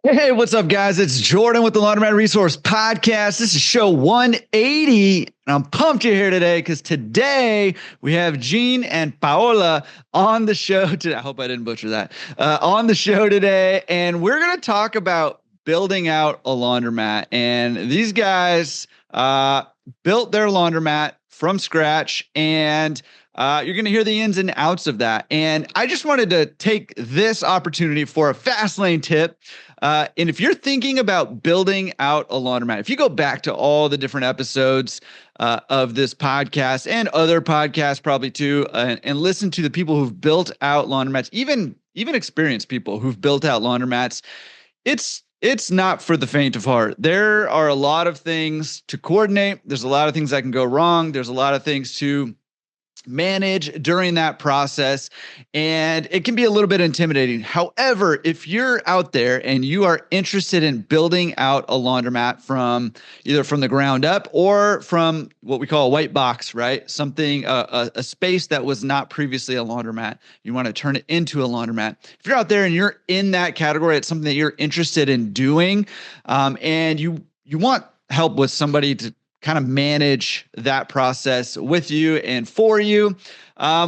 Hey, what's up, guys? It's Jordan with the Laundromat Resource Podcast. This is show 180, and I'm pumped you're here today because today we have Jean and Paola on the show today. I hope I didn't butcher that. On the show today, and we're going to talk about building out a laundromat. And these guys built their laundromat from scratch, and you're going to hear the ins and outs of that. And I just wanted to take this opportunity for a fast lane tip. And if you're thinking about building out a laundromat, if you go back to all the different episodes of this podcast and other podcasts probably too, and listen to the people who've built out laundromats, even experienced people who've built out laundromats, it's not for the faint of heart. There are a lot of things to coordinate. There's a lot of things that can go wrong. There's a lot of things to manage during that process, and it can be a little bit intimidating. However, if you're out there and you are interested in building out a laundromat from either from the ground up or from what we call a white box, right? Something, a space that was not previously a laundromat, you want to turn it into a laundromat. If you're out there and you're in that category, it's something that you're interested in doing, and you want help with somebody to kind of manage that process with you and for you.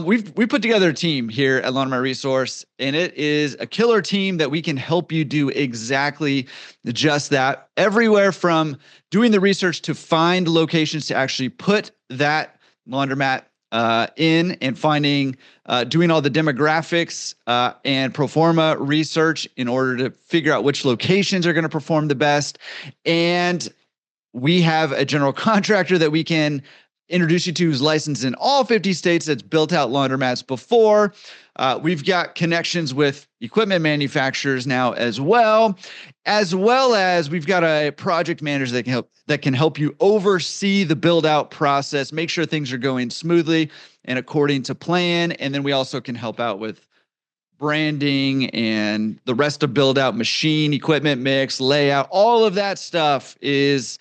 We put together a team here at Laundromat Resource, and it is a killer team that we can help you do exactly just that. Everywhere from doing the research to find locations to actually put that laundromat in, and finding, doing all the demographics and pro forma research in order to figure out which locations are going to perform the best. And we have a general contractor that we can introduce you to who's licensed in all 50 states that's built out laundromats before. We've got connections with equipment manufacturers now as well as we've got a project manager that can help you oversee the build out process, make sure things are going smoothly and according to plan. And then we also can help out with branding and the rest of build out, machine, equipment mix, layout, all of that stuff is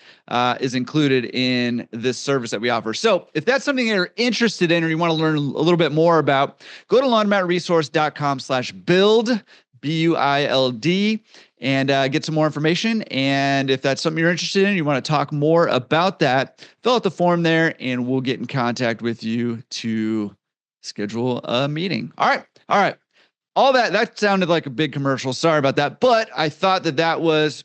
included in this service that we offer. So if that's something that you're interested in or you want to learn a little bit more about, go to laundromatresource.com/build, BUILD, and get some more information. And if that's something you're interested in, you want to talk more about that, fill out the form there and we'll get in contact with you to schedule a meeting. All right. All that sounded like a big commercial. Sorry about that. But I thought that was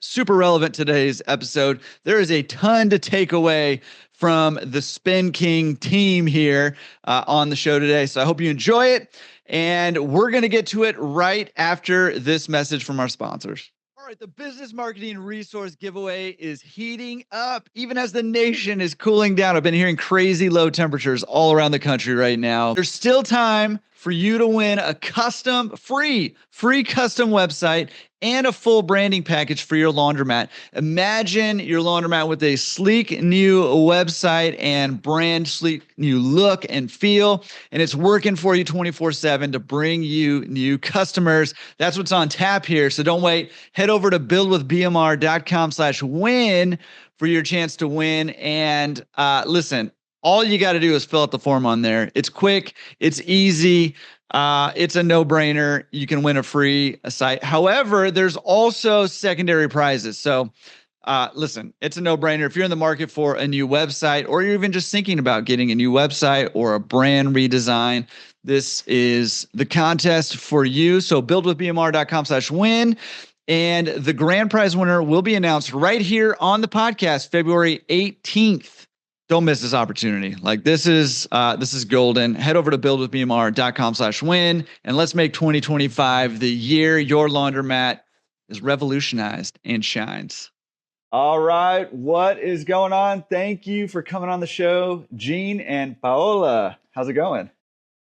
super relevant to today's episode. There is a ton to take away from the Spin King team here on the show today. So I hope you enjoy it. And we're going to get to it right after this message from our sponsors. All right, the business marketing resource giveaway is heating up even as the nation is cooling down. I've been hearing crazy low temperatures all around the country right now. There's still time for you to win a free custom website and a full branding package for your laundromat. Imagine your laundromat with a sleek new website and sleek new look and feel, and it's working for you 24/7 to bring you new customers. That's what's on tap here. So don't wait. Head over to buildwithbmr.com/win for your chance to win. And listen, all you got to do is fill out the form on there. It's quick. It's easy. It's a no-brainer. You can win a free site. However, there's also secondary prizes. So listen, it's a no-brainer. If you're in the market for a new website, or you're even just thinking about getting a new website or a brand redesign, this is the contest for you. So buildwithbmr.com/win. And the grand prize winner will be announced right here on the podcast, February 18th. Don't miss this opportunity. Like this is golden. Head over to buildwithbmr.com/win and let's make 2025 the year your laundromat is revolutionized and shines. All right. What is going on? Thank you for coming on the show, Jean and Paola. How's it going?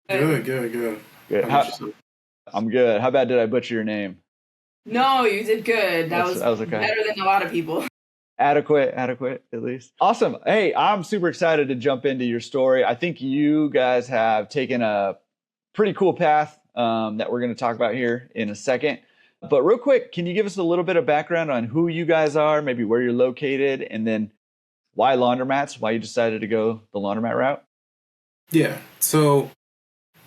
Good. I'm good. How bad did I butcher your name? No, you did good. That was okay. Better than a lot of people. Adequate at least. Awesome. Hey, I'm super excited to jump into your story. I think you guys have taken a pretty cool path that we're going to talk about here in a second. But real quick, can you give us a little bit of background on who you guys are, maybe where you're located, and then why laundromats, why you decided to go the laundromat route? Yeah. So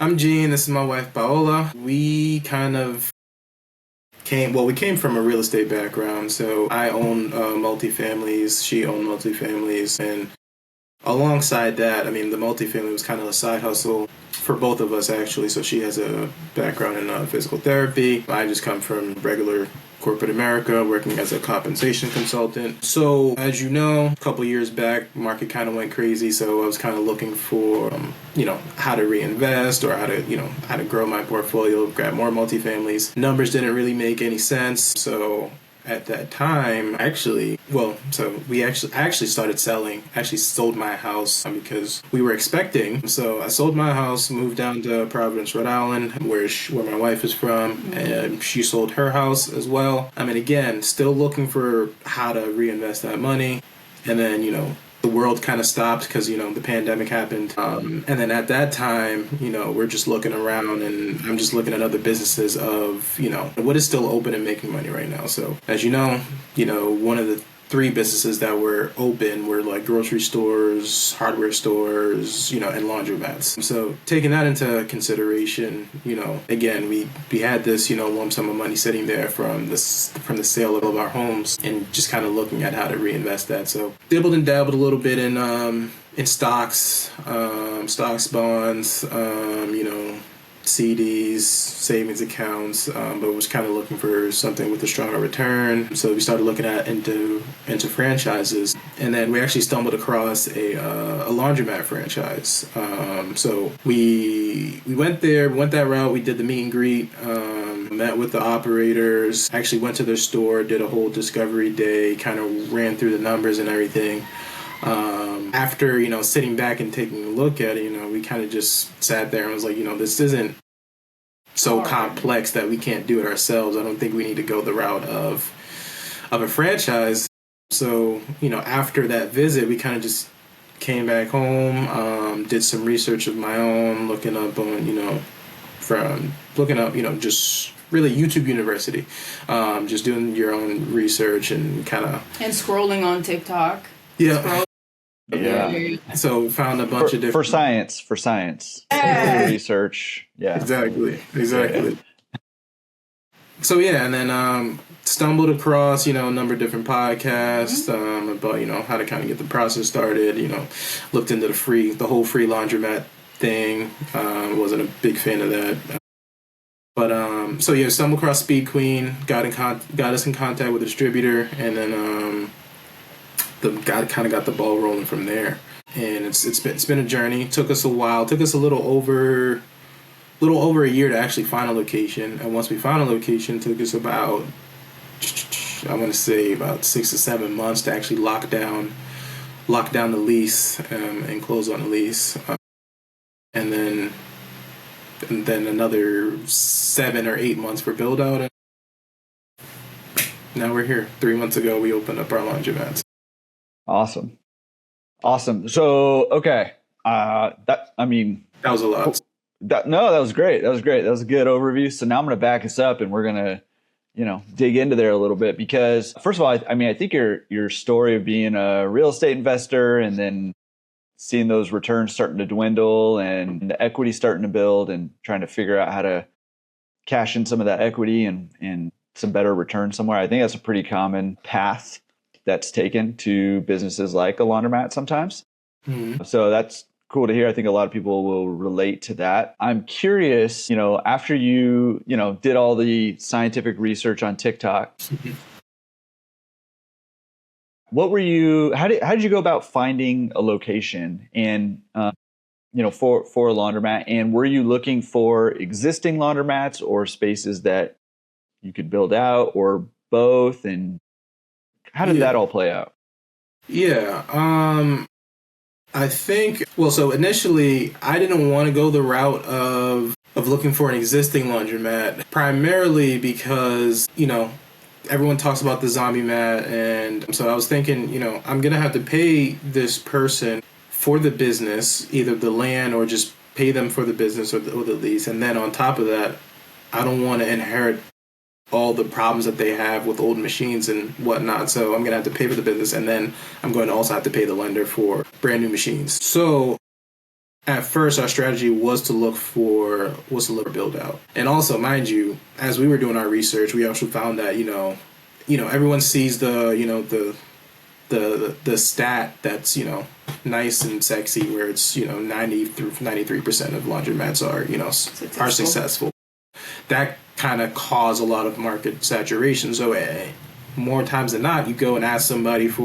I'm Jean. This is my wife, Paola. We kind of we came from a real estate background. So I own multifamilies, she owned multifamilies, and alongside that, I mean, the multifamily was kind of a side hustle for both of us, actually. So she has a background in physical therapy. I just come from regular corporate America, working as a compensation consultant. So, as you know, a couple years back, market kind of went crazy. So I was kind of looking for, how to reinvest or how to grow my portfolio, grab more multifamilies. Numbers didn't really make any sense. So at that time, I actually started selling. Actually sold my house because we were expecting. So I sold my house, moved down to Providence, Rhode Island, where my wife is from, and she sold her house as well. I mean, again, still looking for how to reinvest that money. And then, the world kind of stopped because, the pandemic happened. And then at that time, we're just looking around, and I'm just looking at other businesses of, what is still open and making money right now. So as you know, one of the 3 businesses that were open were like grocery stores, hardware stores, and laundromats. So taking that into consideration, again, we had this, lump sum of money sitting there from the sale of our homes, and just kind of looking at how to reinvest that. So dibbled and dabbled a little bit in stocks, bonds, CDs, savings accounts, but was kind of looking for something with a stronger return. So we started looking into franchises, and then we actually stumbled across a laundromat franchise. So we went that route. We did the meet and greet, met with the operators, actually went to their store, did a whole discovery day, kind of ran through the numbers and everything. After, sitting back and taking a look at it, we kind of just sat there and was like, this isn't so complex that we can't do it ourselves. I don't think we need to go the route of a franchise. So, after that visit, we kind of just came back home, did some research of my own, looking up on, just really YouTube University, just doing your own research and kind of... And scrolling on TikTok. Yeah. Yeah. So found a bunch of different... For science. Research. Yeah. Exactly. Yeah. So yeah, and then stumbled across, a number of different podcasts about, how to kind of get the process started, looked into the whole free laundromat thing. Wasn't a big fan of that. But stumbled across Speed Queen, got us in contact with a distributor, and then kind of got the ball rolling from there. And it's been a journey. Took us a while. Took us a little over a year to actually find a location. And once we found a location, it took us about, I want to say, about 6 to 7 months to actually lock down the lease and close on the lease. And then another 7 or 8 months for build out. And now we're here. 3 months ago, we opened up our laundromats. Awesome. So, okay. That was a lot. That was great. That was a good overview. So now I'm going to back us up, and we're going to, dig into there a little bit, because first of all, I think your story of being a real estate investor and then seeing those returns starting to dwindle and the equity starting to build and trying to figure out how to cash in some of that equity and some better return somewhere. I think that's a pretty common path that's taken to businesses like a laundromat sometimes. Mm-hmm. So that's cool to hear. I think a lot of people will relate to that. I'm curious, after you, did all the scientific research on TikTok, how did you go about finding a location and, for a laundromat? And were you looking for existing laundromats or spaces that you could build out, or both? And how did that all play out? Yeah. I think, so initially I didn't want to go the route of looking for an existing laundromat, primarily because, everyone talks about the zombie mat. And so I was thinking, I'm going to have to pay this person for the business, either the land or just pay them for the business or the lease. And then on top of that, I don't want to inherit all the problems that they have with old machines and whatnot. So I'm going to have to pay for the business, and then I'm going to also have to pay the lender for brand new machines. So at first our strategy was to look for build out. And also, mind you, as we were doing our research, we also found that, everyone sees the stat that's, nice and sexy, where it's, 90 through 93% of laundromats are successful. That kind of caused a lot of market saturation. So more times than not, you go and ask somebody to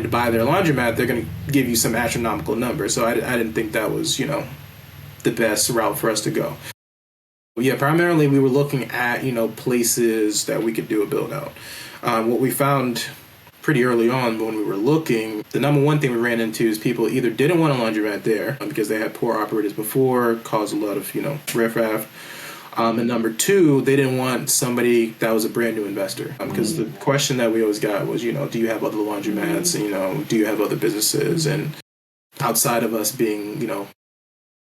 buy their laundromat, they're going to give you some astronomical number. So I didn't think that was, the best route for us to go. But yeah, primarily we were looking at, places that we could do a build out. What we found pretty early on when we were looking, the number one thing we ran into is people either didn't want a laundromat there because they had poor operators before, caused a lot of, riffraff. And number two, they didn't want somebody that was a brand new investor. Because the question that we always got was, do you have other laundromats? Do you have other businesses? And outside of us being,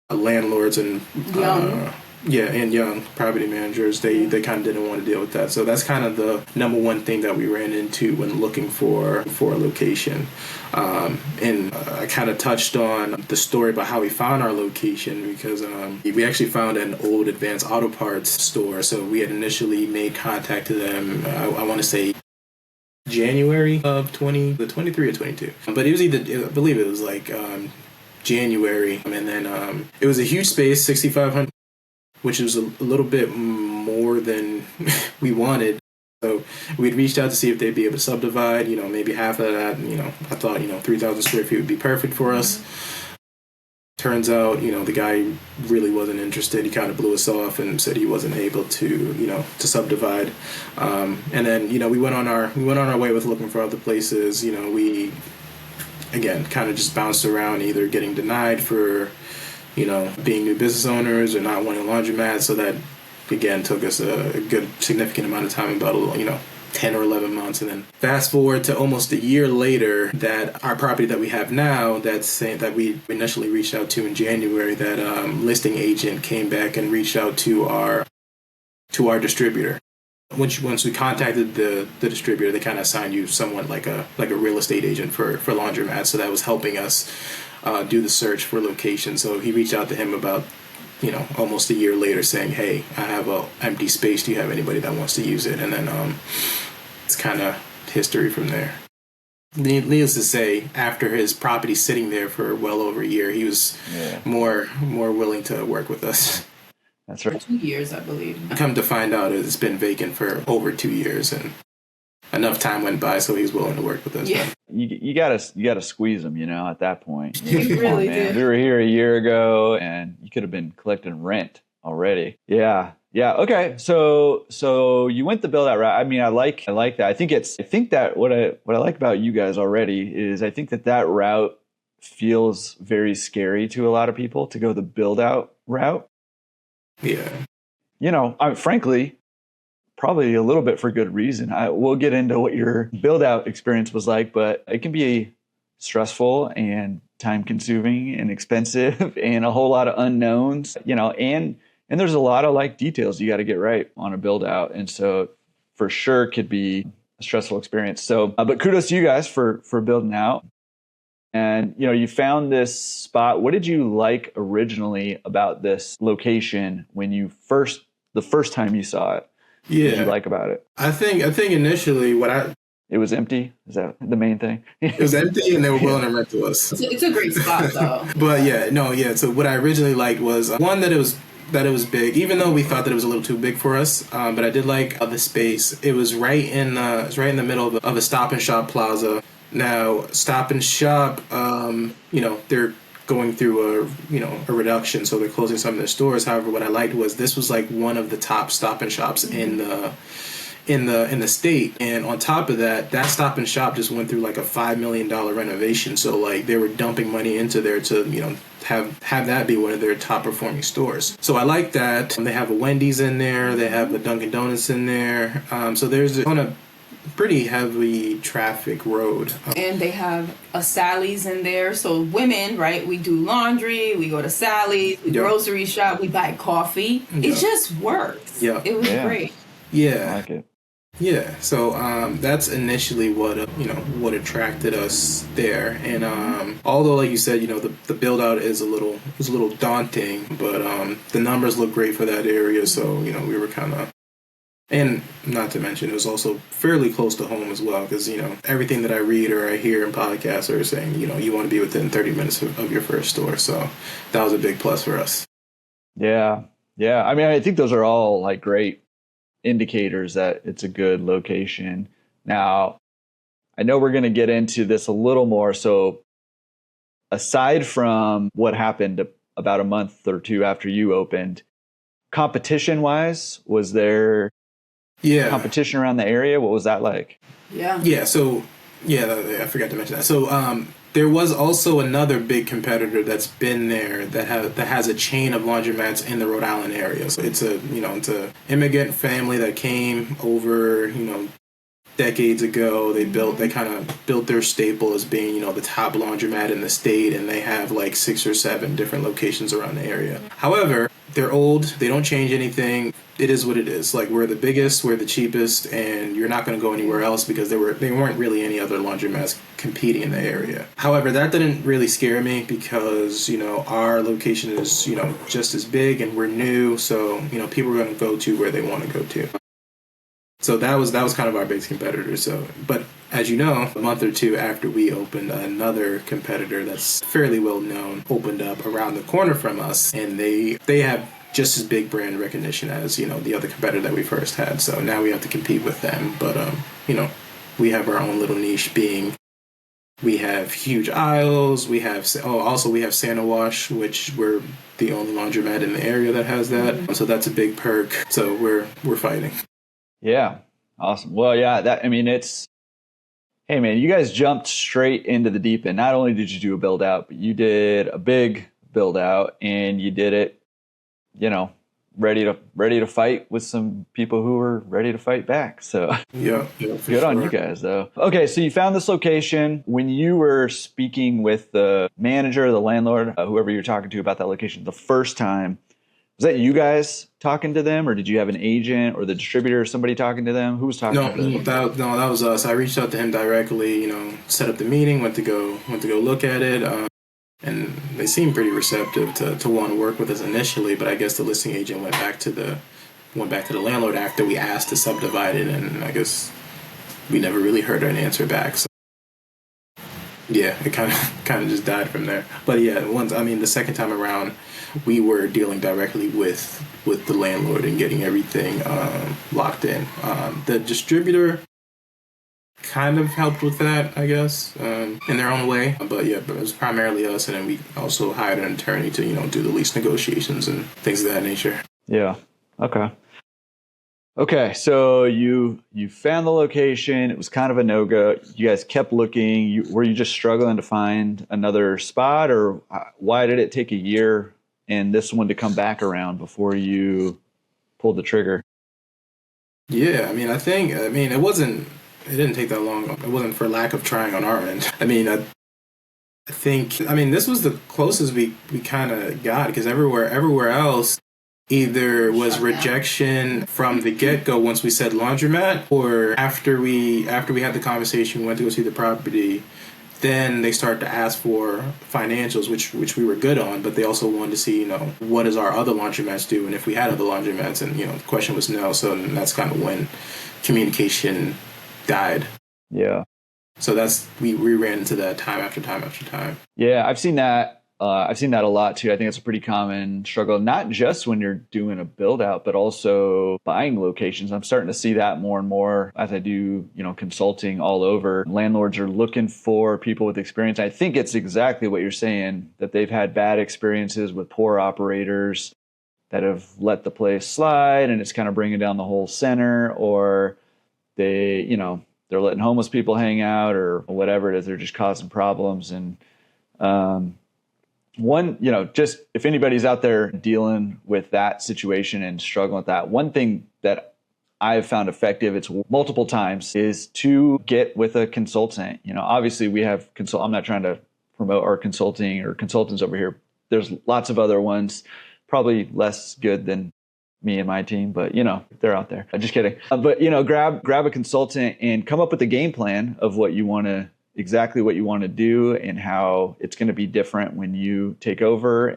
landlords and young property managers, they kind of didn't want to deal with that. So that's kind of the number one thing that we ran into when looking for a location. And I kind of touched on the story about how we found our location, because we actually found an old Advanced Auto Parts store. So we had initially made contact to them, I want to say January of 23 or 22. But it was I believe it was like January. And then it was a huge space, 6,500, which was a little bit more than we wanted. So we'd reached out to see if they'd be able to subdivide, maybe half of that. I thought, 3,000 square feet would be perfect for us. Turns out, the guy really wasn't interested. He kind of blew us off and said he wasn't able to, to subdivide. And then, we went on our way with looking for other places. We, again, kind of just bounced around, either getting denied for, being new business owners or not wanting a laundromat. So that, again, took us a good significant amount of time, about 10 or 11 months. And then fast forward to almost a year later, that our property that we have now, that we initially reached out to in January, that listing agent came back and reached out to our distributor. Once we contacted the distributor, they kind of assigned you someone like a real estate agent for laundromats. So that was helping us do the search for location. So he reached out to him about, almost a year later, saying, hey, I have a empty space. Do you have anybody that wants to use it? And then it's kind of history from there. Needless to say, after his property sitting there for well over a year, he was more willing to work with us. That's right. 2 years, I believe. Come to find out, it's been vacant for over 2 years, and enough time went by so he was willing to work with us. Yeah. You gotta squeeze them, at that point. You really did. We were here a year ago, and you could have been collecting rent already. Yeah. Okay. So you went the build out route. I mean, I like that. I think that what I like about you guys already is I think that route feels very scary to a lot of people, to go the build out route. Yeah. Frankly, probably a little bit for good reason. We'll get into what your build out experience was like, but it can be stressful and time consuming and expensive and a whole lot of unknowns, and there's a lot of details you got to get right on a build out. And so for sure could be a stressful experience. So, but kudos to you guys for building out. And, you found this spot. What did you like originally about this location when the first time you saw it? Yeah. What did you like about it? I think initially it was empty. Is that the main thing? It was empty, and they were willing to rent to us. It's a great spot, though. But So what I originally liked was one, that it was big, even though we thought that it was a little too big for us. But I did like the space. It was right in the middle of a Stop and Shop plaza. Now, Stop and Shop, they're going through a reduction, so they're closing some of their stores. However, what I liked was this was one of the top Stop and Shops in the state, and on top of that Stop and Shop just went through a $5 million renovation. So they were dumping money into there to have that be one of their top performing stores. So I like that. They have a Wendy's in there. They have a Dunkin' Donuts in there. So there's on a pretty heavy traffic road. And they have a Sally's in there. So women, right, we do laundry, we go to Sally's, we grocery shop, we buy coffee. It just works. Yeah. It was great. Yeah. I like it. Yeah, so that's initially what attracted us there, and although like you said, the build out is a little daunting, but the numbers look great for that area, so we were kind of, and not to mention it was also fairly close to home as well, because everything that I read or I hear in podcasts are saying you want to be within 30 minutes of your first store, so that was a big plus for us. Yeah, I mean, I think those are all like great indicators that it's a good location. Now, I know we're going to get into this a little more. So aside from what happened about a month or two after you opened, competition wise, was there competition around the area? What was that like? Yeah. So I forgot to mention that. So there was also another big competitor that's been there that has a chain of laundromats in the Rhode Island area. So it's a immigrant family that came over, decades ago. They kind of built their staple as being, the top laundromat in the state, and they have like 6 or 7 different locations around the area. However, they're old. They don't change anything. It is what it is. Like, we're the biggest, we're the cheapest, and you're not going to go anywhere else because there weren't really any other laundromats competing in the area. However, that didn't really scare me because, our location is, just as big and we're new. So, people are going to go to where they want to go to. So that was kind of our biggest competitor. So, but as you know, a month or two after we opened, another competitor that's fairly well known opened up around the corner from us, and they have just as big brand recognition as the other competitor that we first had. So now we have to compete with them. But we have our own little niche, being we have huge aisles. We have Santa Wash, which we're the only laundromat in the area that has that. So that's a big perk. So we're fighting. Yeah. Awesome. Well, yeah, hey man, you guys jumped straight into the deep end. Not only did you do a build out, but you did a big build out, and you did it, ready to fight with some people who were ready to fight back. So yeah, good on you guys though. Okay. So you found this location. When you were speaking with the manager, the landlord, whoever you're talking to about that location the first time, was that you guys talking to them, or did you have an agent or the distributor or somebody talking to them? Who was talking to them? That was us. I reached out to him directly, set up the meeting, went to go look at it. And they seemed pretty receptive to want to work with us initially, but I guess the listing agent went back to the landlord after we asked to subdivide it, and I guess we never really heard an answer back. So yeah, it kind of just died from there. But yeah, the second time around, we were dealing directly with the landlord and getting everything locked in. The distributor kind of helped with that, I guess, in their own way. But it was primarily us, and then we also hired an attorney to do the lease negotiations and things of that nature. Yeah. Okay, so you found the location. It was kind of a no-go. You guys kept looking. Were you just struggling to find another spot, or why did it take a year and this one to come back around before you pulled the trigger? Yeah, it didn't take that long. It wasn't for lack of trying on our end. I think this was the closest we kind of got, because everywhere else either was rejection from the get-go once we said laundromat, or after we had the conversation, we went to go see the property, then they started to ask for financials, which we were good on, but they also wanted to see, what does our other laundromats do, and if we had other laundromats, and the question was no. So that's kind of when communication died. Yeah. So we ran into that time after time after time. Yeah, I've seen that. I've seen that a lot too. I think it's a pretty common struggle, not just when you're doing a build out, but also buying locations. I'm starting to see that more and more as I do, consulting all over. Landlords are looking for people with experience. I think it's exactly what you're saying, that they've had bad experiences with poor operators that have let the place slide, and it's kind of bringing down the whole center, or they're letting homeless people hang out, or whatever it is. They're just causing problems. And just if anybody's out there dealing with that situation and struggling with that, one thing that I've found effective, it's multiple times, is to get with a consultant. Obviously we have I'm not trying to promote our consulting or consultants over here. There's lots of other ones, probably less good than me and my team, but they're out there. I'm just kidding. But grab a consultant and come up with a game plan of exactly what you want to do and how it's going to be different when you take over,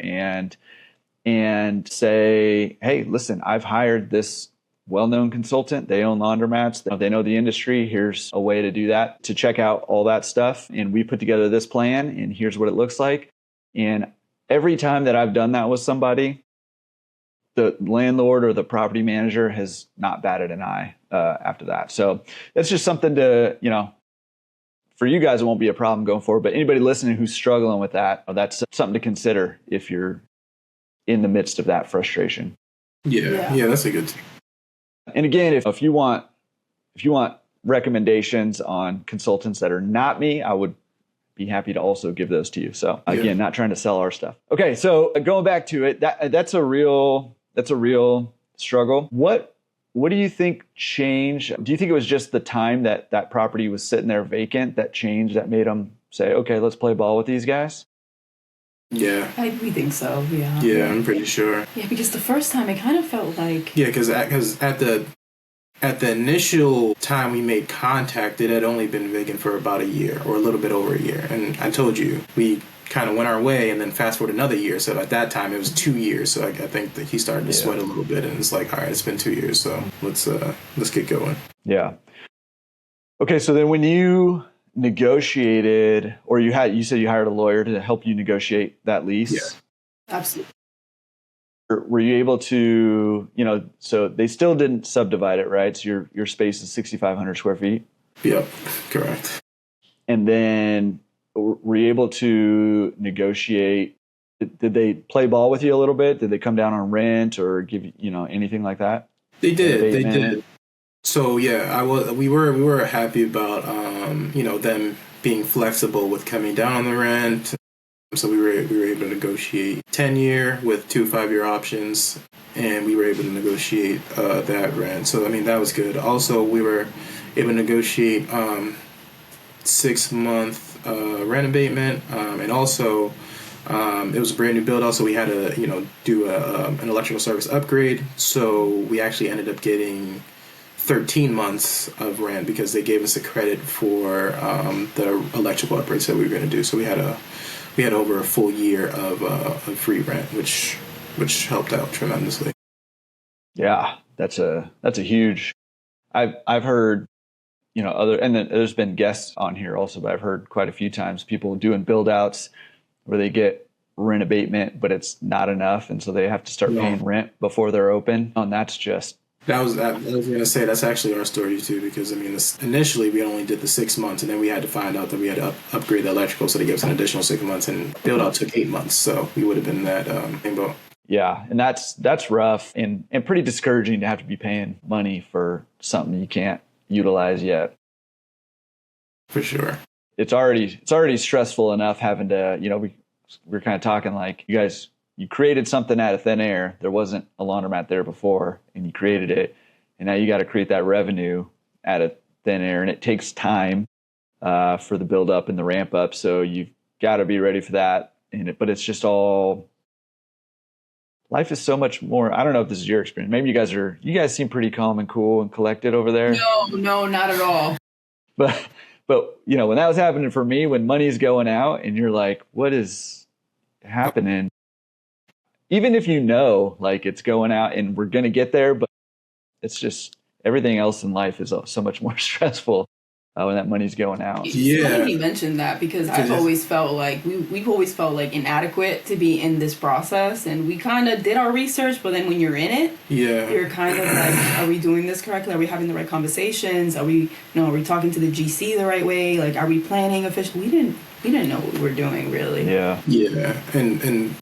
and say, hey, listen, I've hired this well-known consultant. They own laundromats. They know the industry. Here's a way to do that, to check out all that stuff. And we put together this plan, and here's what it looks like. And every time that I've done that with somebody, the landlord or the property manager has not batted an eye after that. So that's just something to, for you guys, it won't be a problem going forward. But anybody listening who's struggling with that, that's something to consider if you're in the midst of that frustration. Yeah, that's a good thing. And again, if you want recommendations on consultants that are not me, I would be happy to also give those to you. So again, not trying to sell our stuff. Okay, so going back to it, that's a real struggle. What do you think changed? Do you think it was just the time that property was sitting there vacant that changed, that made them say, okay, let's play ball with these guys? Yeah. We think so, yeah. Yeah, I'm pretty sure. Yeah, because the first time it kind of felt like... Yeah, because at the initial time we made contact, it had only been vacant for about a year or a little bit over a year. And I told you, we kind of went our way and then fast forward another year. So at that time, it was 2 years. So I think that he started to sweat a little bit, and it's like, all right, it's been 2 years. So let's get going. Yeah. Okay, so then when you negotiated, or you said you hired a lawyer to help you negotiate that lease. Yeah, absolutely. Were you able to, so they still didn't subdivide it, right? So your space is 6,500 square feet. Yep, correct. And then were you able to negotiate? Did they play ball with you a little bit? Did they come down on rent or give you, anything like that? They did. They did. So yeah, we were happy about them being flexible with coming down on the rent. So we were able to negotiate 10-year with 2 5-year options, and we were able to negotiate that rent. So that was good. Also, we were able to negotiate 6-month rent abatement, and also it was a brand new build. Also, we had to do an electrical service upgrade. So we actually ended up getting 13 months of rent because they gave us a credit for the electrical upgrades that we were going to do. So we had over a full year of free rent, which helped out tremendously. Yeah, that's a huge. I've heard, and then there's been guests on here also, but I've heard quite a few times people doing build outs where they get rent abatement, but it's not enough, and so they have to start paying rent before they're open. And that's just. I was going to say that's actually our story too, because initially we only did the 6 months, and then we had to find out that we had to upgrade the electrical, so they gave us an additional 6 months, and build out took 8 months, so we would have been in that same boat. Yeah, and that's rough and pretty discouraging to have to be paying money for something you can't utilize yet. For sure, it's already stressful enough having to we're kind of talking like you created something out of thin air. There wasn't a laundromat there before, and you created it. And now you got to create that revenue out of thin air, and it takes time for the build up and the ramp up. So you've got to be ready for that. But it's just all, life is so much more. I don't know if this is your experience. Maybe you guys seem pretty calm and cool and collected over there. No, not at all. But when that was happening for me, when money's going out and you're like, what is happening? Even if like it's going out and we're going to get there, but it's just everything else in life is so much more stressful when that money's going out. Yeah. It's funny you mentioned that, because I've always felt like we've always felt like inadequate to be in this process, and we kind of did our research, but then when you're in it, you're kind of like, are we doing this correctly? Are we having the right conversations? Are we talking to the GC the right way? Like, are we planning officially? We didn't know what we were doing, really. Yeah, and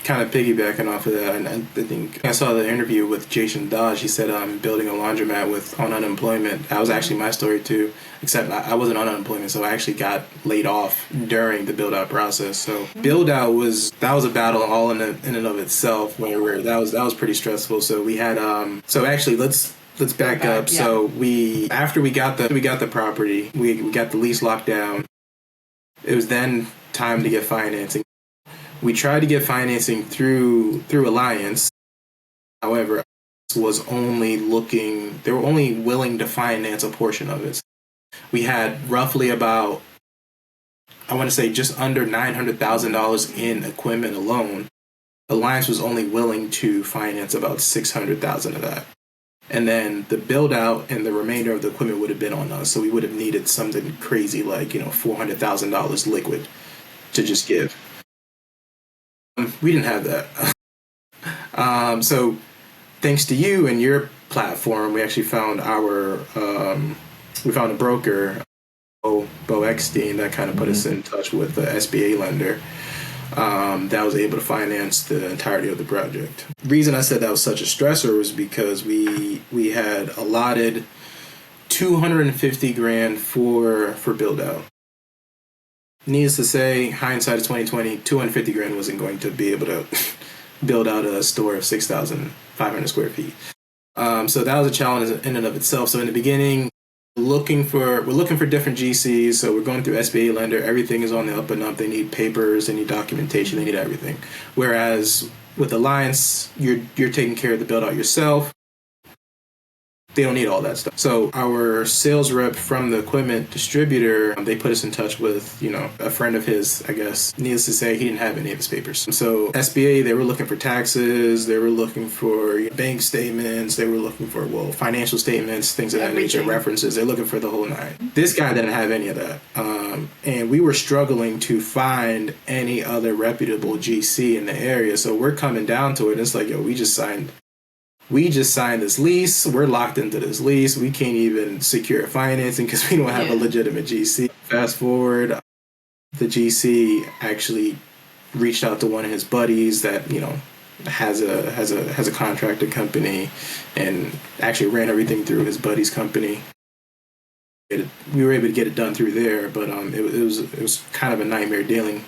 kind of piggybacking off of that, and I think I saw the interview with Jason Dodge. He said, building a laundromat on unemployment. That was actually my story too, except I wasn't on unemployment, so I actually got laid off during the build out process. So build out was a battle all in and of itself, where that was pretty stressful. So we had so actually let's back up. Yeah. So after we got the property, we got the lease locked down. It was then time to get financing. We tried to get financing through Alliance. However, was only looking, they were only willing to finance a portion of it. We had roughly about, I want to say just under $900,000 in equipment alone. Alliance was only willing to finance about $600,000 of that. And then the build out and the remainder of the equipment would have been on us. So we would have needed something crazy like, $400,000 liquid to just give. We didn't have that. So thanks to you and your platform, we actually found we found a broker, Bo Eckstein, that kind of put us in touch with the SBA lender that was able to finance the entirety of the project. The reason I said that was such a stressor was because we had allotted $250,000 for build out. Needless to say, hindsight of 2020, $250,000 wasn't going to be able to build out a store of 6,500 square feet. So that was a challenge in and of itself. So in the beginning, we're looking for different GCs. So we're going through SBA lender. Everything is on the up and up. They need papers, they need documentation, they need everything. Whereas with Alliance, you're taking care of the build out yourself. They don't need all that stuff. So our sales rep from the equipment distributor, they put us in touch with, a friend of his, I guess. Needless to say, he didn't have any of his papers. So SBA, they were looking for taxes. They were looking for bank statements. They were looking for, financial statements, things of that nature, references. They're looking for the whole nine. This guy didn't have any of that. And we were struggling to find any other reputable GC in the area. So we're coming down to it. And it's like, we just signed this lease. We're locked into this lease. We can't even secure financing because we don't have a legitimate GC. Fast forward, the GC actually reached out to one of his buddies that has a contracted company, and actually ran everything through his buddy's company. We were able to get it done through there, but it was kind of a nightmare dealing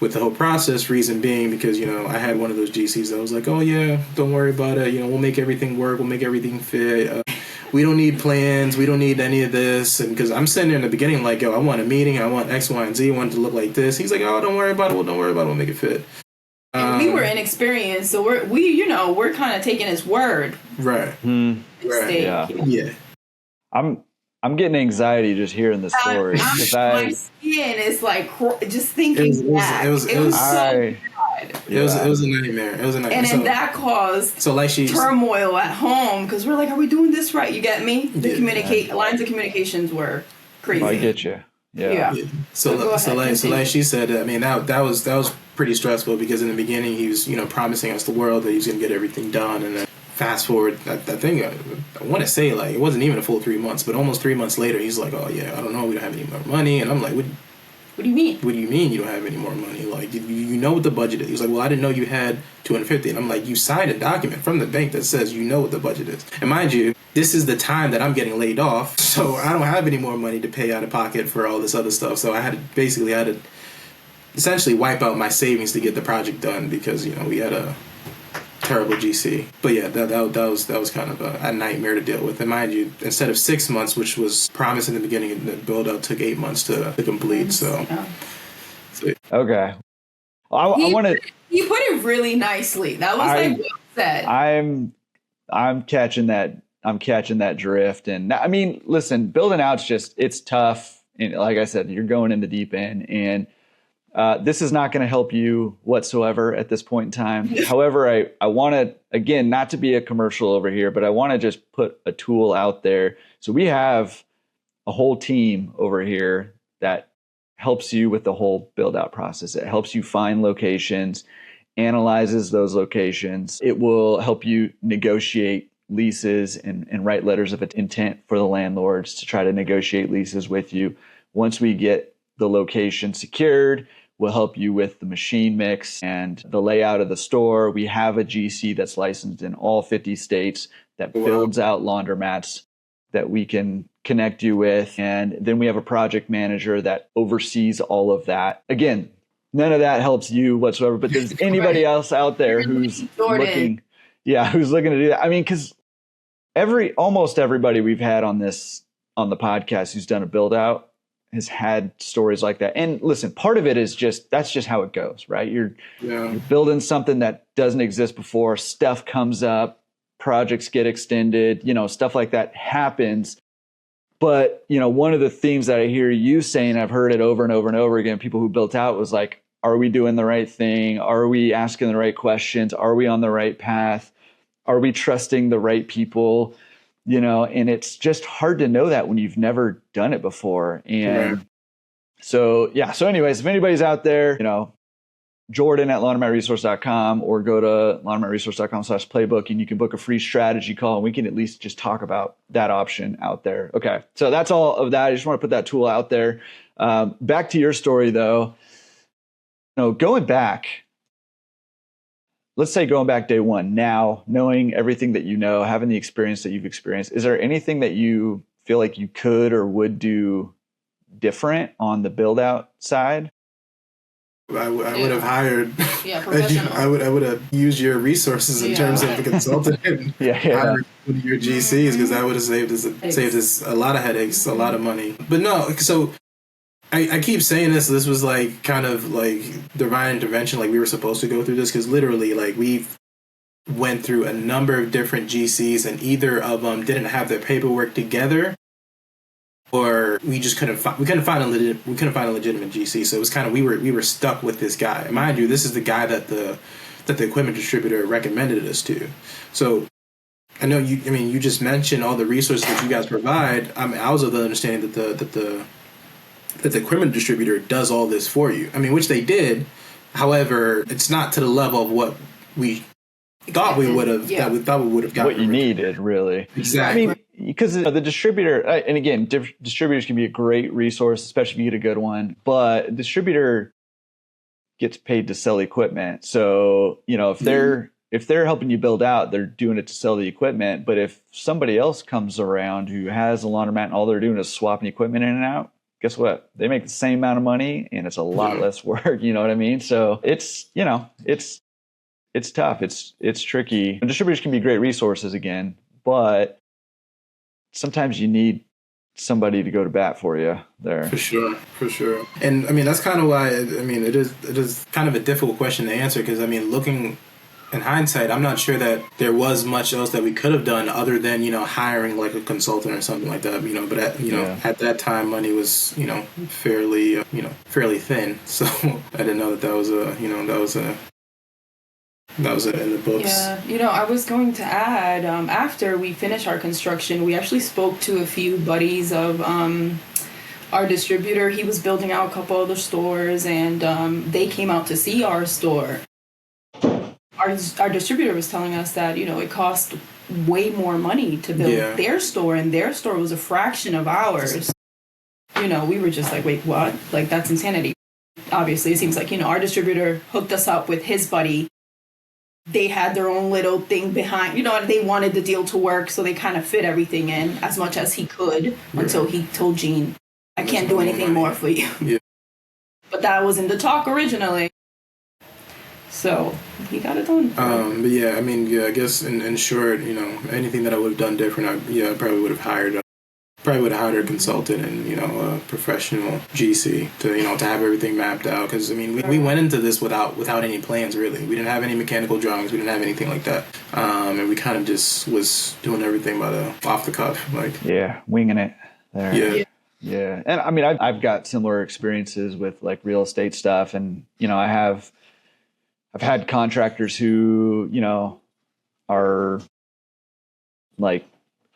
with the whole process. Reason being because I had one of those GCs that was like, oh yeah, don't worry about it, we'll make everything work, we'll make everything fit, we don't need plans, we don't need any of this. And because I'm sitting there in the beginning like, I want a meeting, I want X, Y, and Z, I want it to look like this. He's like, oh, don't worry about it, we'll make it fit. And we were inexperienced, so we're kind of taking his word. Right. Right. Yeah. I'm getting anxiety just hearing the story. My skin is like just thinking back. It was so bad. It was a nightmare. And then that caused turmoil at home because we're like, are we doing this right? You get me? The lines of communications were crazy. I get you. Yeah. So like she said, I mean that was pretty stressful because in the beginning he was promising us the world that he was going to get everything done, and then fast forward, I think I want to say like it wasn't even a full 3 months, but almost 3 months later, he's like, "Oh yeah, I don't know, we don't have any more money," and I'm like, "What do you mean? What do you mean you don't have any more money? Like you know what the budget is?" He's like, "Well, I didn't know you had 250," and I'm like, "You signed a document from the bank that says you know what the budget is." And mind you, this is the time that I'm getting laid off, so I don't have any more money to pay out of pocket for all this other stuff. So I had to essentially wipe out my savings to get the project done because we had a terrible GC. But yeah, that was kind of a nightmare to deal with. And mind you, instead of 6 months, which was promised in the beginning, the build up took 8 months to complete. So okay, I want to. You put it really nicely. That was well said. I'm catching that. I'm catching that drift. And I mean, listen, building out's it's tough. And like I said, you're going in the deep end, and this is not going to help you whatsoever at this point in time. However, I want to, again, not to be a commercial over here, but I want to just put a tool out there. So we have a whole team over here that helps you with the whole build out process. It helps you find locations, analyzes those locations. It will help you negotiate leases and write letters of intent for the landlords to try to negotiate leases with you. Once we get the location secured, we'll help you with the machine mix and the layout of the store. We have a GC that's licensed in all 50 states that builds out laundromats that we can connect you with. And then we have a project manager that oversees all of that. Again, none of that helps you whatsoever, but there's anybody else out there who's looking to do that. I mean, because almost everybody we've had on the podcast who's done a build out has had stories like that. And listen, part of it is that's just how it goes, right? You're building something that doesn't exist before. Stuff comes up, projects get extended, stuff like that happens. But, one of the themes that I hear you saying, I've heard it over and over and over again, people who built out, was like, are we doing the right thing? Are we asking the right questions? Are we on the right path? Are we trusting the right people? And it's just hard to know that when you've never done it before. And so anyways, if anybody's out there, Jordan at laundromatresource.com, or go to laundromatresource.com/playbook, and you can book a free strategy call, and we can at least just talk about that option out there. Okay. So that's all of that. I just want to put that tool out there. Back to your story though, going back, let's say going back day one, now knowing everything that having the experience that you've experienced, is there anything that you feel like you could or would do different on the build out side? I would have hired. Professional. I would have used your resources in terms of the consultant and hired one of your GCs, because that would have saved us a lot of headaches, a lot of money. But no, so I keep saying this. This was like kind of like divine intervention. Like we were supposed to go through this, because literally, like we went through a number of different GCs, and either of them didn't have their paperwork together, or we just couldn't find a legitimate GC. So it was kind of we were stuck with this guy. And mind you, this is the guy that the equipment distributor recommended us to. So I know you just mentioned all the resources that you guys provide. I was of the understanding that the equipment distributor does all this for you. Which they did. However, it's not to the level of what we thought we would have. Yeah, we thought we would have gotten. What you needed, really. Exactly. Because the distributor, and again, distributors can be a great resource, especially if you get a good one. But a distributor gets paid to sell equipment. So if they're helping you build out, they're doing it to sell the equipment. But if somebody else comes around who has a laundromat and all they're doing is swapping equipment in and out, guess what? They make the same amount of money, and it's a lot less work. You know what I mean? So it's tough. It's tricky. And distributors can be great resources again, but sometimes you need somebody to go to bat for you there. For sure. And that's kind of why, it is kind of a difficult question to answer, because looking in hindsight, I'm not sure that there was much else that we could have done other than, hiring like a consultant or something like that, but at that time money was, fairly thin. So I didn't know that was in the books. Yeah, I was going to add, after we finished our construction, we actually spoke to a few buddies of our distributor. He was building out a couple other stores, and they came out to see our store. Our distributor was telling us that, it cost way more money to build their store, and their store was a fraction of ours. We were just like, wait, what? Like, that's insanity. Obviously, it seems like, our distributor hooked us up with his buddy. They had their own little thing behind, they wanted the deal to work, so they kind of fit everything in as much as he could until he told Jean, I can't do anything more for you. Yeah. But that wasn't the talk originally. So he got it done. But yeah, I guess in short, anything that I would have done different, I probably would have hired a consultant and, a professional GC to have everything mapped out. Because, we went into this without any plans, really. We didn't have any mechanical drawings. We didn't have anything like that. And we kind of just was doing everything off the cuff. Winging it there. Yeah. And, I've got similar experiences with, like, real estate stuff. And, I've had contractors who,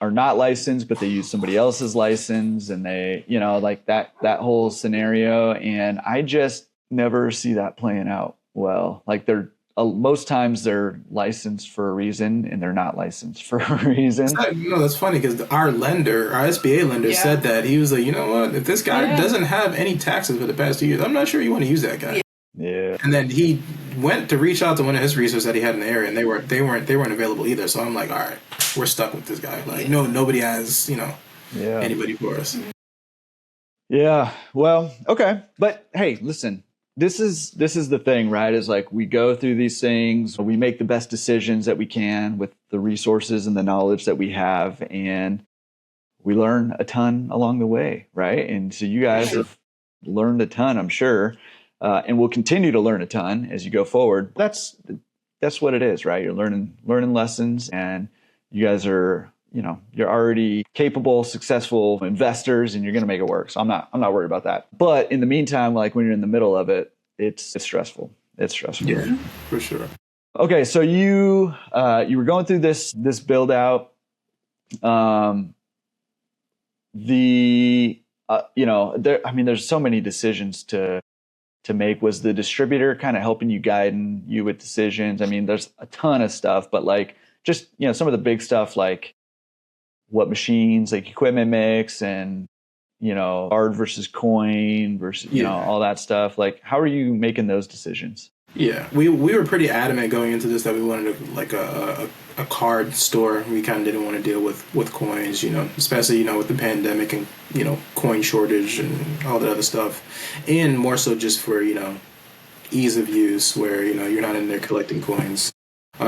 are not licensed, but they use somebody else's license, and they, like that whole scenario. And I just never see that playing out well. Like most times they're licensed for a reason, and they're not licensed for a reason. That's funny, because our SBA lender said that. He was like, you know what, if this guy doesn't have any taxes for the past 2 years, I'm not sure you want to use that guy. Yeah. And then he went to reach out to one of his resources that he had in the area, and they weren't available either. So I'm like, all right, we're stuck with this guy. Like, nobody has, anybody for us. Yeah. Well, okay. But hey, listen, this is the thing, right? Is like, we go through these things, we make the best decisions that we can with the resources and the knowledge that we have, and we learn a ton along the way, right? And so you guys have learned a ton, I'm sure. And we'll continue to learn a ton as you go forward. That's what it is, right? You're learning lessons, and you guys are, you're already capable, successful investors, and you're going to make it work. So I'm not worried about that. But in the meantime, like when you're in the middle of it, it's stressful. It's stressful. Yeah, for sure. Okay, so you were going through this build out. There's so many decisions to make. Was the distributor kind of helping you, guiding you with decisions? I mean, there's a ton of stuff, but like just, some of the big stuff, like what machines, like equipment mix and, card versus coin versus, all that stuff. Like, how are you making those decisions? Yeah, we were pretty adamant going into this that we wanted a card store. We kind of didn't want to deal with coins, especially, with the pandemic and, coin shortage and all that other stuff. And more so just for, ease of use where, you're not in there collecting coins.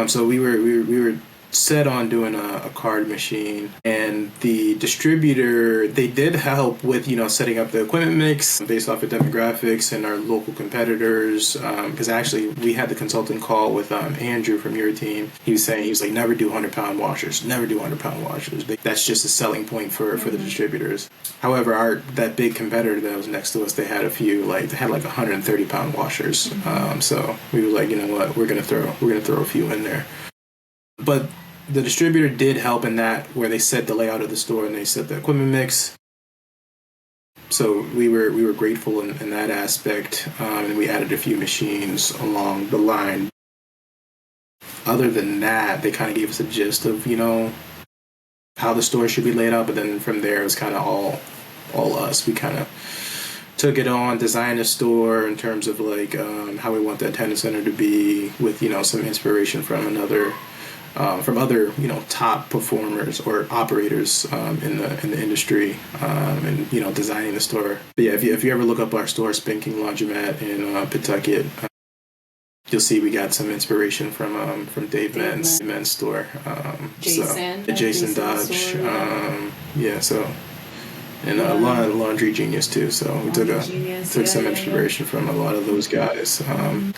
So we were set on doing a card machine, and the distributor, they did help with setting up the equipment mix based off of demographics and our local competitors, because actually we had the consultant call with Andrew from your team. He was like, never do 100-pound washers, that's just a selling point for the distributors. However, that big competitor that was next to us, they had a few, like 130-pound washers. So we were like, you know what, we're gonna throw a few in there. But the distributor did help in that, where they set the layout of the store and they set the equipment mix. So we were grateful in that aspect, and we added a few machines along the line. Other than that, they kind of gave us a gist of how the store should be laid out, but then from there it was kind of all us. We kind of took it on, designed a store in terms of like how we want the attendance center to be, with some inspiration from other top performers or operators in the industry, and designing the store. But yeah, if you ever look up our store, Spin King Laundromat in Pawtucket, you'll see we got some inspiration from Dave Men's store. Jason Dodge. And a lot of Laundry Genius too. So we took some inspiration from a lot of those guys.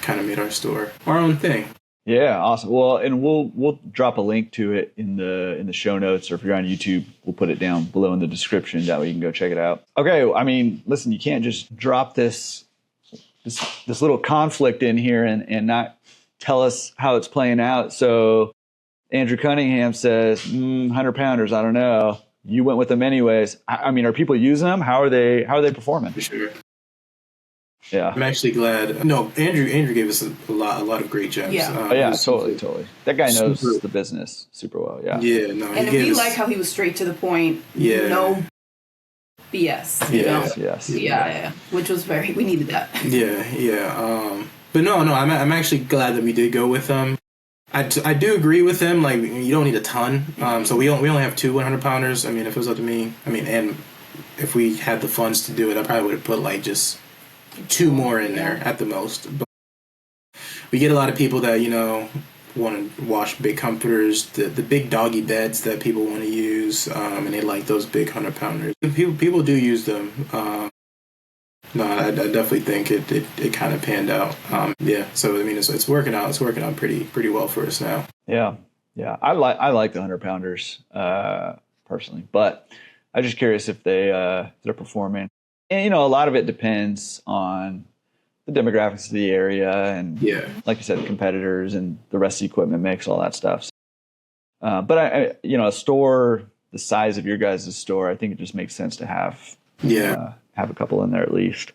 Kind of made our store our own thing. Yeah, awesome. Well, and we'll drop a link to it in the show notes, or if you're on YouTube, we'll put it down below in the description. That way you can go check it out. Okay, I mean, listen, you can't just drop this little conflict in here and not tell us how it's playing out. So Andrew Cunningham says, 100-pounders, I don't know. You went with them anyways. I mean, are people using them? How are they performing? For sure. Yeah, I'm actually glad. No, Andrew gave us a lot of great gems. Yeah, totally. That guy knows the business super well. Yeah. Yeah, no. And we like how he was straight to the point. Yeah. No BS. Yes. Yeah. Which was we needed that. Yeah. But no. I'm actually glad that we did go with them. I do agree with him. Like, you don't need a ton. So we only have 2 100-pounders. I mean, if it was up to me, and if we had the funds to do it, I probably would have put like just 2 more in there at the most. But we get a lot of people that want to wash big comforters, the big doggy beds that people want to use, and they like those big 100-pounders. People do use them. No, I definitely think it kind of panned out. So I mean, it's working out. It's working out pretty well for us now. Yeah. I like the 100-pounders personally, but I'm just curious if they're performing. And a lot of it depends on the demographics of the area, and like you said, the competitors and the rest of the equipment mix, all that stuff. But a store the size of your guys' store, I think it just makes sense to have a couple in there at least.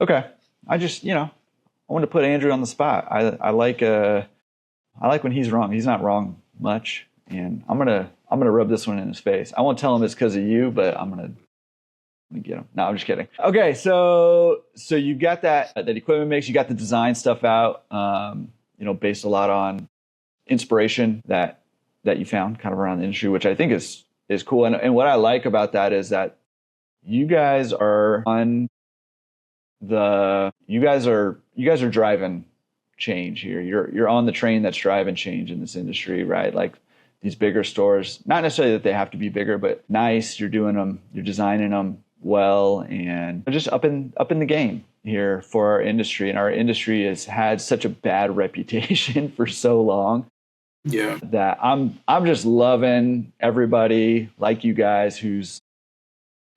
Okay, I just I want to put Andrew on the spot. I like when he's wrong. He's not wrong much, and I'm gonna rub this one in his face. I won't tell him it's because of you, but I'm gonna get him. No, I'm just kidding. Okay, so you got that equipment mix. You got the design stuff out. Based a lot on inspiration that you found kind of around the industry, which I think is cool. And what I like about that is that you guys are driving change here. You're on the train that's driving change in this industry, right? Like these bigger stores, not necessarily that they have to be bigger, but nice. You're doing them, you're designing them well, and just up in the game here for our industry. And our industry has had such a bad reputation for so long. Yeah. That I'm just loving everybody like you guys who's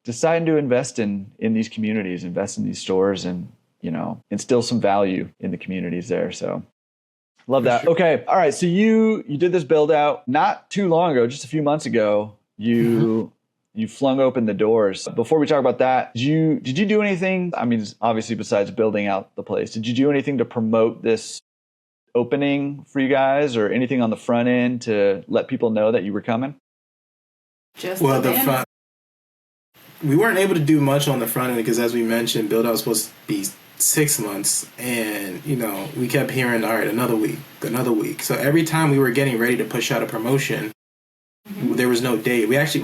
deciding to invest in these communities, invest in these stores, and, you know, instill some value in the communities there. So love that. Sure. Okay. All right. So you did this build out not too long ago, just a few months ago. You flung open the doors. Before we talk about that, did you do anything? I mean, obviously besides building out the place, did you do anything to promote this opening for you guys, or anything on the front end to let people know that you were coming? We weren't able to do much on the front end because, as we mentioned, build out was supposed to be 6 months, and you know, we kept hearing, all right, another week. So every time we were getting ready to push out a promotion, there was no date. We actually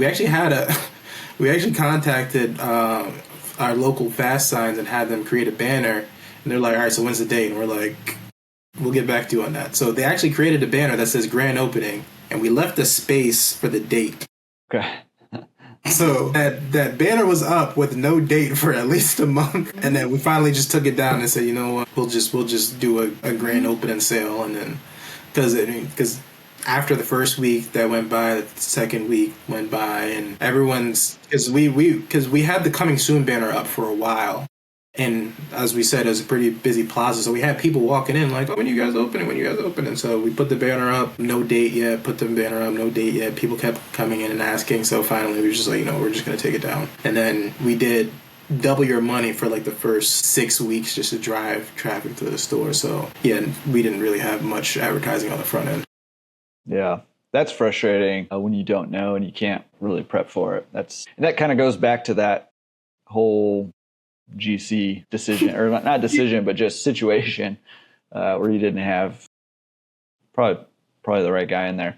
contacted our local fast signs and had them create a banner, and they're like, all right, so when's the date? And we're like, we'll get back to you on that. So they actually created a banner that says grand opening, and we left a space for the date. Okay. So that banner was up with no date for at least a month, and then we finally just took it down and said, you know what, we'll just do a grand opening sale, and then because after the first week that went by, the second week went by, and everyone's because we had the coming soon banner up for a while. And as we said, it was a pretty busy plaza, so we had people walking in like, oh, when you guys opening? So we put the banner up, no date yet, put the banner up, no date yet. People kept coming in and asking, so finally we were just like, you know, we're just going to take it down. And then we did double your money for like the first 6 weeks just to drive traffic to the store. So yeah, we didn't really have much advertising on the front end. Yeah. That's frustrating when you don't know and you can't really prep for it. That kind of goes back to that whole GC decision, or not decision, but just situation where you didn't have probably the right guy in there.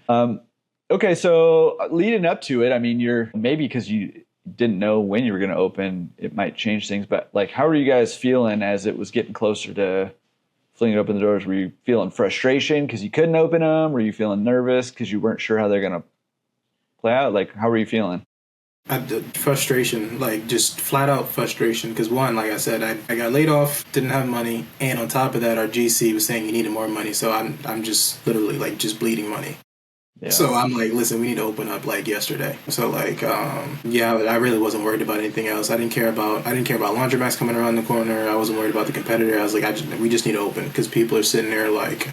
Okay, so leading up to it, I mean, maybe because you didn't know when you were going to open, it might change things. But like, how were you guys feeling as it was getting closer to flinging open the doors? Were you feeling frustration because you couldn't open them? Were you feeling nervous because you weren't sure how they're going to play out? Like, how were you feeling? Frustration, like just flat out frustration, because one, like I said, I got laid off, didn't have money, and on top of that, our GC was saying he needed more money, so I'm just literally like just bleeding money. Yeah. So I'm like, listen, we need to open up like yesterday. So like, yeah, I really wasn't worried about anything else. I didn't care about Laundromats coming around the corner. I wasn't worried about the competitor. I was like, we just need to open, because people are sitting there like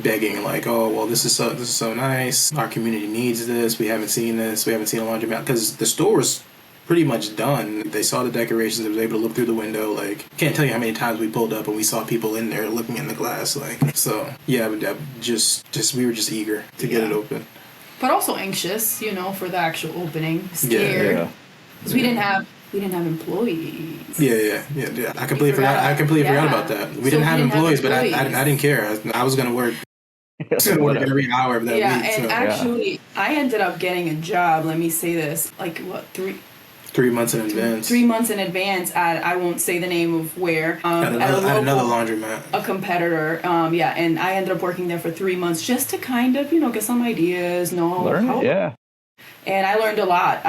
begging, like, oh, well, this is so nice. Our community needs this. We haven't seen this. We haven't seen a laundromat, because the store was pretty much done. They saw the decorations. They was able to look through the window. Like, can't tell you how many times we pulled up and we saw people in there looking in the glass. Like, so yeah, but just we were just eager to get it open, but also anxious, you know, for the actual opening. Scared because we didn't have employees. Yeah. I completely forgot about that. We didn't have employees, but I didn't care. I was going to work. Every hour of that week. And actually, I ended up getting a job. Let me say this: like what, 3 months in advance. 3 months in advance at, I won't say the name of where. At another laundromat. A competitor. And I ended up working there for 3 months just to kind of, get some ideas, learn it, yeah. And I learned a lot.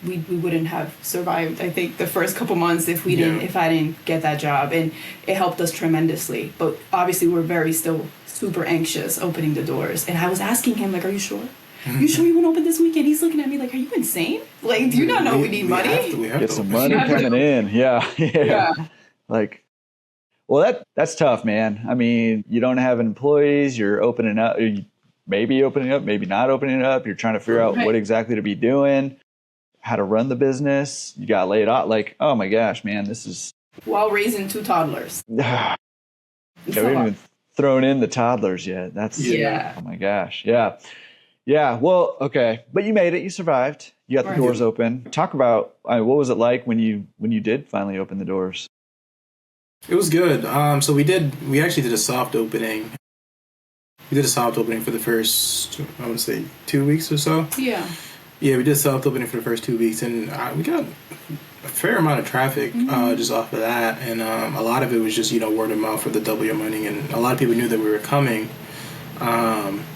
We wouldn't have survived, I think, the first couple months if I didn't get that job, and it helped us tremendously. But obviously, we're still super anxious opening the doors. And I was asking him, like, "Are you sure? You sure you want to open this weekend?" He's looking at me like, "Are you insane? Like, do you not know we need money? We have get some money coming in." Yeah. Like, well, that's tough, man. I mean, you don't have employees. You're opening up. Maybe opening up, maybe not opening up. You're trying to figure out what exactly to be doing, how to run the business. You got laid off. Like, oh my gosh, man, this is... While raising 2 toddlers. We haven't even thrown in the toddlers yet. That's... Oh my gosh. Yeah. Well, okay. But you made it. You survived. You got the doors open. Talk about, what was it like when you did finally open the doors? It was good. So we actually did a soft opening. We did a soft opening for the first, I would say, 2 weeks or so. Yeah. Yeah, we did soft opening for the first 2 weeks, and we got a fair amount of traffic just off of that. And a lot of it was just, word of mouth for the double your money. And a lot of people knew that we were coming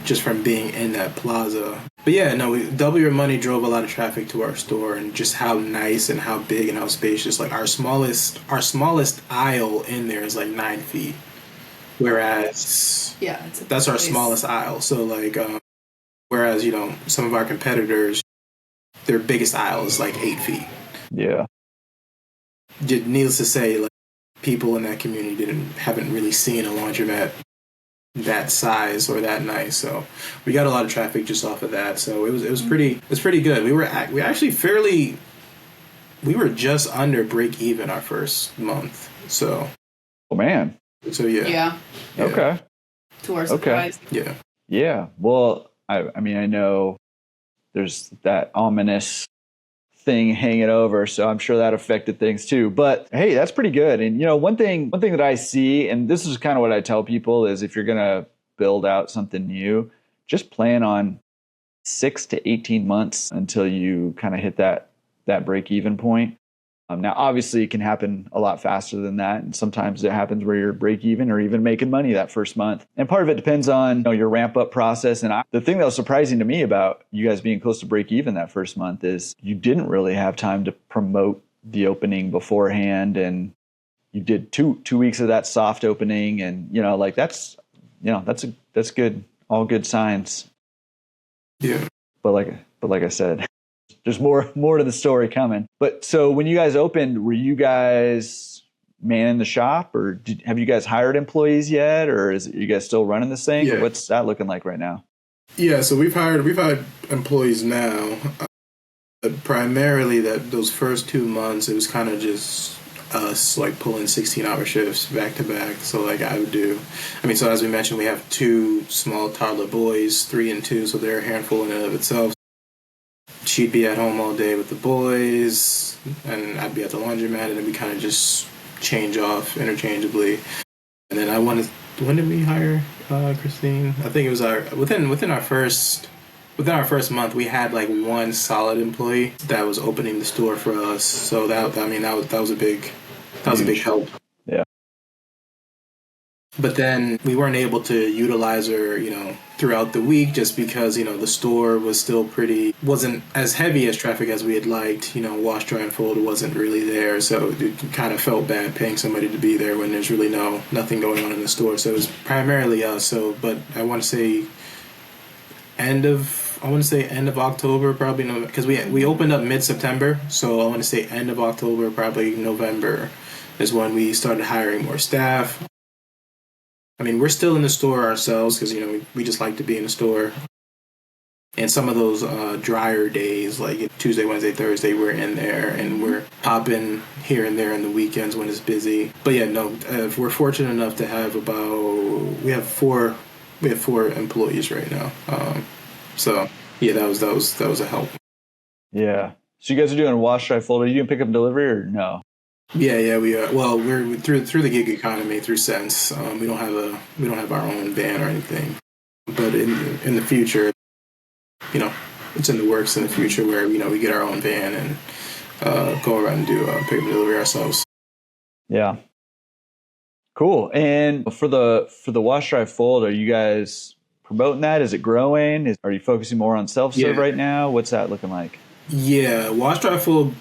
just from being in that plaza. But yeah, no, double your money drove a lot of traffic to our store, and just how nice and how big and how spacious. Like our smallest aisle in there is like 9 feet. Whereas, it's that's our smallest aisle. So like, Whereas, some of our competitors, their biggest aisle is like 8 feet. Yeah. Needless to say, like, people in that community haven't really seen a laundromat that size or that nice. So we got a lot of traffic just off of that. So it was pretty good. We were just under break even our first month. So. Oh man. So yeah. Okay. To our surprise. Yeah. Yeah. Well, I mean, I know there's that ominous thing hanging over, so I'm sure that affected things too. But hey, that's pretty good. And one thing that I see, and this is kind of what I tell people, is if you're gonna build out something new, just plan on 6 to 18 months until you kind of hit that break even point. Now, obviously, it can happen a lot faster than that. And sometimes it happens where you're break even or even making money that first month. And part of it depends on your ramp up process. And the thing that was surprising to me about you guys being close to break even that first month is you didn't really have time to promote the opening beforehand. And you did two weeks of that soft opening. And, that's good, all good signs. Yeah. But like I said, there's more to the story coming. But so when you guys opened, were you guys manning the shop, or have you guys hired employees yet, or are you guys still running this thing? Yeah. What's that looking like right now? Yeah, so we've hired employees now. But primarily those first 2 months, it was kind of just us like pulling 16-hour shifts back to back. So like so as we mentioned, we have 2 small toddler boys, 3 and 2, so they're a handful in and of itself. She'd be at home all day with the boys, and I'd be at the laundromat, and then we kind of just change off interchangeably. And then when did we hire Christine? I think it was within our first month, we had like 1 solid employee that was opening the store for us. So that was a big help. Yeah. But then we weren't able to utilize her, throughout the week, just because, the store was still wasn't as heavy as traffic as we had liked. Wash, dry, and fold wasn't really there. So it kind of felt bad paying somebody to be there when there's really nothing going on in the store. So it was primarily us. So, but I want to say end of October, probably, because we opened up mid-September. So I want to say end of October, probably November is when we started hiring more staff. I mean, we're still in the store ourselves because, we just like to be in the store. And some of those drier days, like Tuesday, Wednesday, Thursday, we're in there and we're popping here and there on the weekends when it's busy. But yeah, we're fortunate enough to have we have four employees right now. So yeah, that was a help. Yeah. So you guys are doing wash, dry, fold. Are you doing pick up and delivery or no? Yeah, we are. Well, we're through the gig economy through Sense. We don't have our own van or anything, but in the future, it's in the works in the future where we get our own van and go around and do pick up and delivery ourselves. Yeah, cool. And for the wash, dry, fold, are you guys promoting that? Is it growing? Are you focusing more on self-serve right now? What's that looking like? Yeah, wash, dry, fold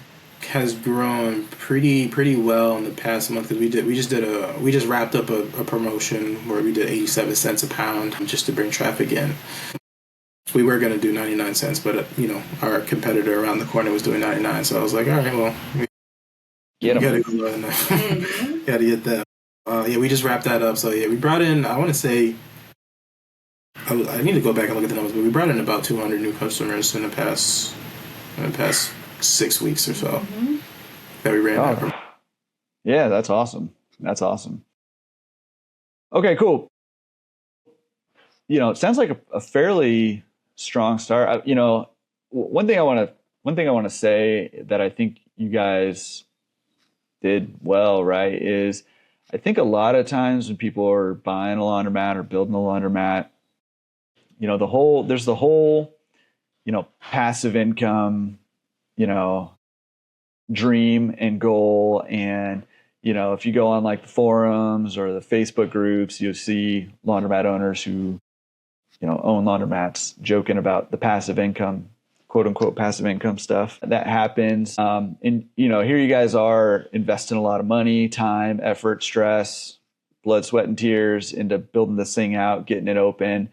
has grown pretty well in the past month, because we just wrapped up a promotion where we did 87 cents a pound just to bring traffic in. We were going to do 99 cents, but our competitor around the corner was doing 99, so I was like, all right, well, we gotta go gotta get that. We just wrapped that up. So yeah, we brought in, I want to say, I need to go back and look at the numbers, but we brought in about 200 new customers in the past 6 weeks or so that we ran that. Yeah, that's awesome. Okay, cool. It sounds like a fairly strong start. One thing I want to say that I think you guys did well, right, is I think a lot of times when people are buying a laundromat or building a laundromat, there's the whole passive income, dream and goal. And, if you go on like the forums or the Facebook groups, you'll see laundromat owners who, own laundromats joking about the passive income, quote unquote, passive income stuff that happens. And, here you guys are investing a lot of money, time, effort, stress, blood, sweat, and tears into building this thing out, getting it open.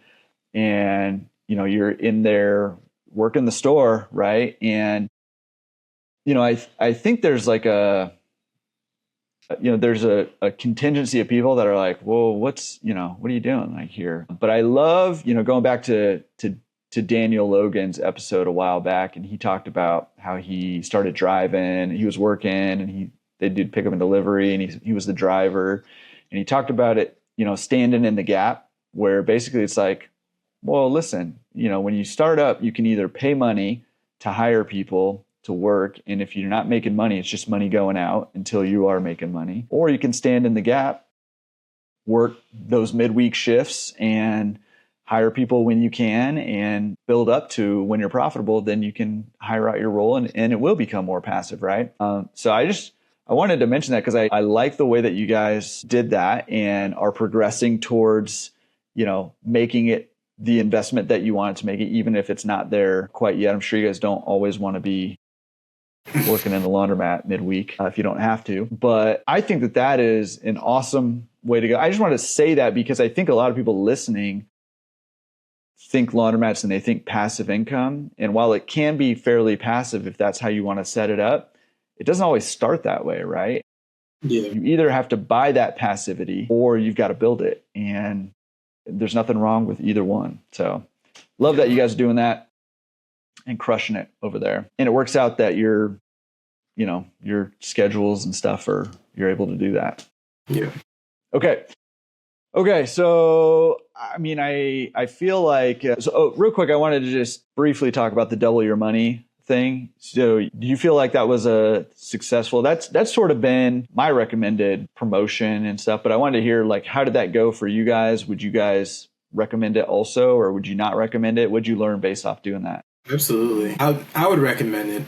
And, you're in there working the store, right? And, I think there's like there's a contingency of people that are like, well, what are you doing like here? But I love, going back to Daniel Logan's episode a while back, and he talked about how he started driving, he was working, and they did pick up and delivery, and he was the driver. And he talked about it, standing in the gap, where basically it's like, well, listen, when you start up, you can either pay money to hire people to work, and if you're not making money, it's just money going out until you are making money. Or you can stand in the gap, work those midweek shifts, and hire people when you can, and build up to when you're profitable. Then you can hire out your role, and it will become more passive, right? So I wanted to mention that because I like the way that you guys did that and are progressing towards, making it the investment that you wanted to make it, even if it's not there quite yet. I'm sure you guys don't always want to be working in the laundromat midweek if you don't have to. But I think that is an awesome way to go. I just want to say that because I think a lot of people listening think laundromats and they think passive income. And while it can be fairly passive if that's how you want to set it up, it doesn't always start that way, right? Yeah. You either have to buy that passivity or you've got to build it. And there's nothing wrong with either one. So love that you guys are doing that and crushing it over there. And it works out that your schedules and stuff you're able to do that. Yeah. Okay. So, I feel like, real quick, I wanted to just briefly talk about the double your money thing. So do you feel like that was a successful, that's sort of been my recommended promotion and stuff, but I wanted to hear, like, how did that go for you guys? Would you guys recommend it also, or would you not recommend it? What'd you learn based off doing that? Absolutely. I would recommend it.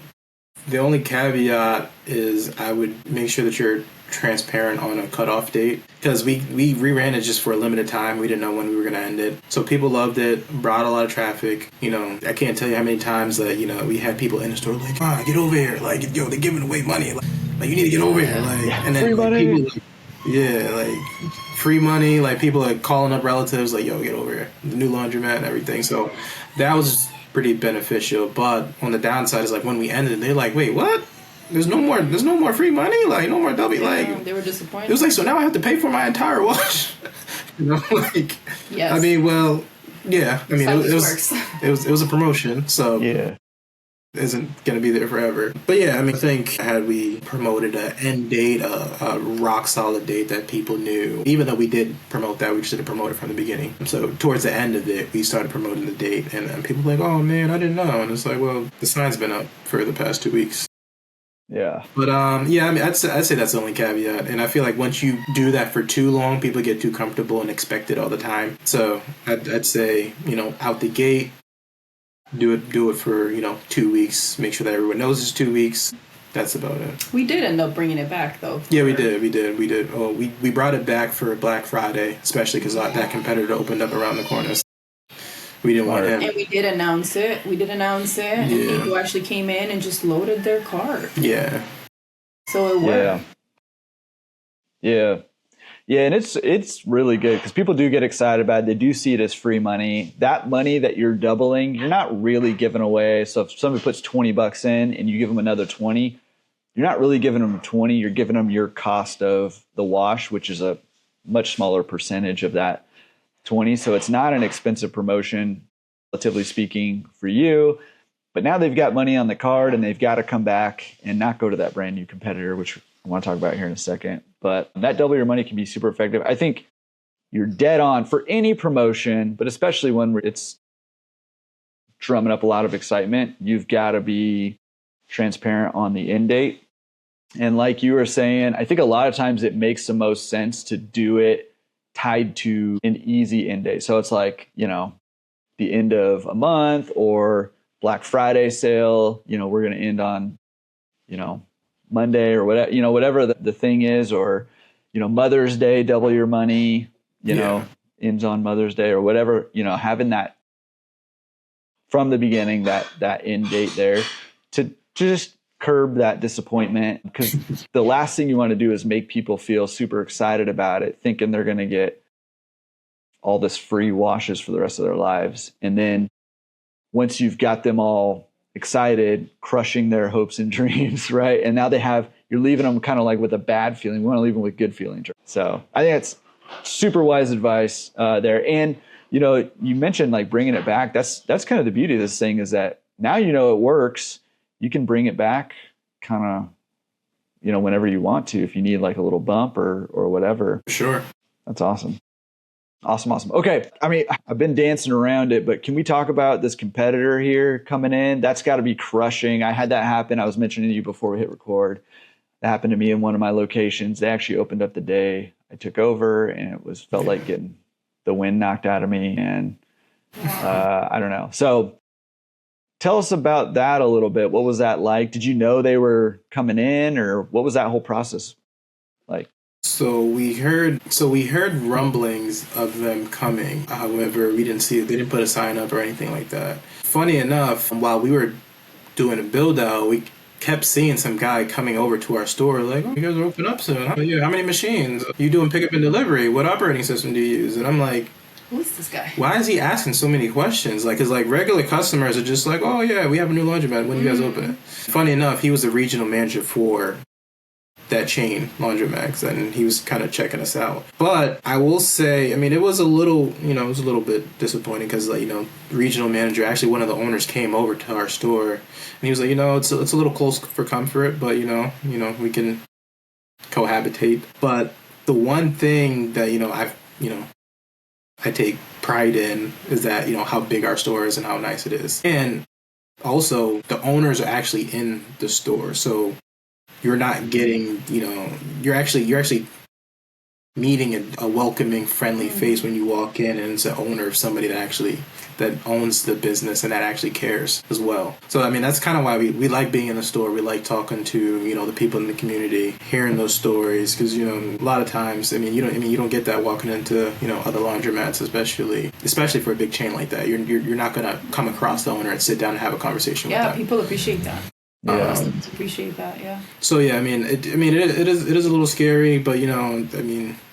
The only caveat is I would make sure that you're transparent on a cutoff date, because we reran it just for a limited time. We didn't know when we were going to end it. So people loved it, brought a lot of traffic. I can't tell you how many times that, we had people in the store like, get over here. Like, they're giving away money. Like you need to get over here. Like, and then free money. People, free money. Like, people are calling up relatives like, yo, get over here. The new laundromat and everything. So that was pretty beneficial. But on the downside is, like, when we ended, they're like, wait, what? There's no more free money, like, no more W. Yeah, they were disappointed. It was like, so now I have to pay for my entire wash. Yes. Well, yeah. It was a promotion, so yeah, isn't gonna be there forever. But yeah, I think had we promoted an end date, a rock solid date that people knew, even though we did promote that, we just didn't promote it from the beginning. So towards the end of it, we started promoting the date, and people were like, oh man, I didn't know. And it's like, well, the sign's been up for the past 2 weeks. Yeah. But I'd say that's the only caveat. And I feel like once you do that for too long, people get too comfortable and expect it all the time. So I'd say, out the gate, do it for 2 weeks. Make sure that everyone knows it's 2 weeks. That's about it. We did end up bringing it back, though. Yeah, we did. Oh, we brought it back for Black Friday, especially because that competitor opened up around the corner. We didn't want him. And we did announce it. Yeah. And people actually came in and just loaded their cart. Yeah. So it worked. Yeah. And it's really good because people do get excited about it. They do see it as free money. That money that you're doubling, you're not really giving away. So if somebody puts $20 in and you give them another 20, you're not really giving them 20. You're giving them your cost of the wash, which is a much smaller percentage of that 20. So it's not an expensive promotion, relatively speaking, for you. But now they've got money on the card and they've got to come back and not go to that brand new competitor, which I want to talk about here in a second. But that double your money can be super effective. I think you're dead on for any promotion, but especially when it's drumming up a lot of excitement, you've got to be transparent on the end date. And like you were saying, I think a lot of times it makes the most sense to do it tied to an easy end date. So it's like, the end of a month or Black Friday sale, we're going to end on, Monday or whatever, whatever the thing is, or, Mother's Day, double your money, ends on Mother's Day or whatever, having that from the beginning, that end date there to just curb that disappointment, because the last thing you want to do is make people feel super excited about it, thinking they're going to get all this free washes for the rest of their lives. And then once you've got them all excited, crushing their hopes and dreams, right? And now you're leaving them kind of like with a bad feeling. We want to leave them with good feelings. So I think that's super wise advice there. And, you mentioned like bringing it back. That's kind of the beauty of this thing, is that now it works. You can bring it back kind of, whenever you want to, if you need like a little bump or whatever. Sure. That's awesome. Awesome. Okay. I mean, I've been dancing around it, but can we talk about this competitor here coming in? That's got to be crushing. I had that happen. I was mentioning to you before we hit record. That happened to me in one of my locations. They actually opened up the day I took over, and it felt like getting the wind knocked out of me. And I don't know. So tell us about that a little bit. What was that like? Did you know they were coming in, or what was that whole process like? So we heard rumblings of them coming. However, we didn't see it. They didn't put a sign up or anything like that. Funny enough, while we were doing a build out, we kept seeing some guy coming over to our store like, "Oh, you guys are open up soon. How many machines? You doing pickup and delivery? What operating system do you use?" And I'm like, who is this guy? Why is he asking so many questions? Like, 'cause like regular customers are just like, "Oh yeah, we have a new laundromat. When do you guys open it?" Funny enough, he was the regional manager for that chain, Laundromat, and he was kind of checking us out. But I will say, I mean, it was a little bit disappointing because, like, regional manager, actually one of the owners came over to our store, and he was like, it's a little close for comfort, but we can cohabitate. But the one thing that I take pride in is that how big our store is and how nice it is, and also the owners are actually in the store, so you're not getting, you're actually meeting a welcoming, friendly face when you walk in, and it's an owner of somebody that owns the business and that actually cares as well. So, I mean, that's kind of why we like being in the store. We like talking to, the people in the community, hearing those stories, because, a lot of times, you don't get that walking into, other laundromats, especially for a big chain like that. You're not going to come across the owner and sit down and have a conversation with them. Yeah, people appreciate that. Yeah, appreciate that. Yeah. So yeah, it is a little scary, but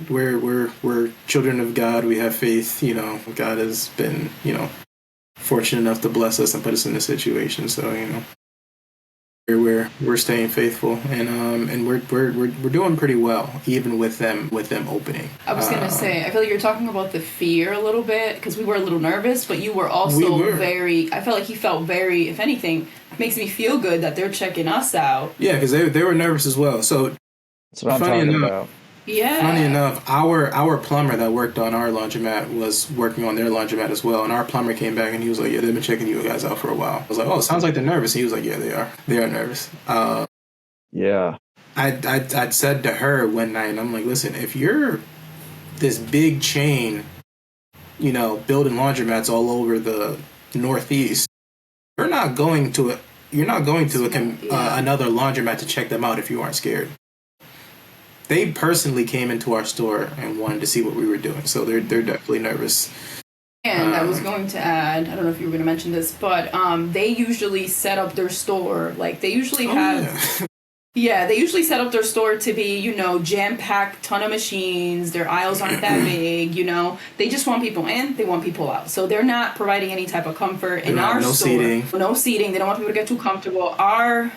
we're children of God. We have faith. God has been fortunate enough to bless us and put us in this situation. So we're staying faithful, and we're doing pretty well, even with them opening. I was gonna say, I feel like you're talking about the fear a little bit, because we were a little nervous, but you were also very. I felt like he felt very. If anything, it makes me feel good that they're checking us out. Yeah, because they were nervous as well. So that's what I'm talking about. Yeah. Funny enough, our plumber that worked on our laundromat was working on their laundromat as well, and our plumber came back and he was like, "Yeah, they've been checking you guys out for a while." I was like, "Oh, it sounds like they're nervous." And he was like, "Yeah, they are. They are nervous." Yeah. I'd said to her one night, and I'm like, "Listen, if you're this big chain, building laundromats all over the Northeast, you're not going to another laundromat to check them out if you aren't scared." They personally came into our store and wanted to see what we were doing, so they're definitely nervous. And I was going to add, I don't know if you were going to mention this, but they usually set up their store, like they usually have... Yeah, they usually set up their store to be, jam-packed, ton of machines. Their aisles aren't that big, They just want people in, they want people out. So they're not providing any type of comfort in our store. Seating. No seating. They don't want people to get too comfortable. Our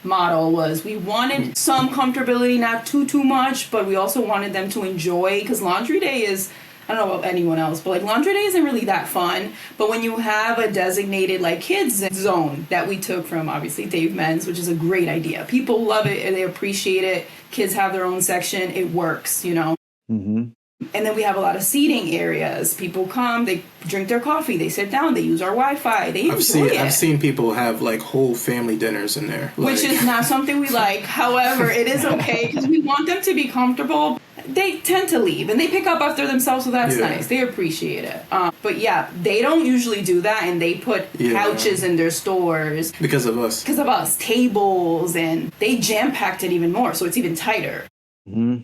model was we wanted some comfortability, not too much, but we also wanted them to enjoy, because laundry day is... I don't know about anyone else, but laundry day isn't really that fun. But when you have a designated kids zone that we took from obviously Dave Men's, which is a great idea. People love it and they appreciate it. Kids have their own section. It works, Mm-hmm. And then we have a lot of seating areas. People come, they drink their coffee, they sit down, they use our Wi-Fi, they enjoy it. I've seen people have whole family dinners in there. Which is not something we like. However, it is okay because we want them to be comfortable. They tend to leave and they pick up after themselves, so that's nice. They appreciate it. But yeah, they don't usually do that, and they put couches in their stores. Because of us. Because of us. Tables, and they jam-packed it even more, so it's even tighter. Mm-hmm.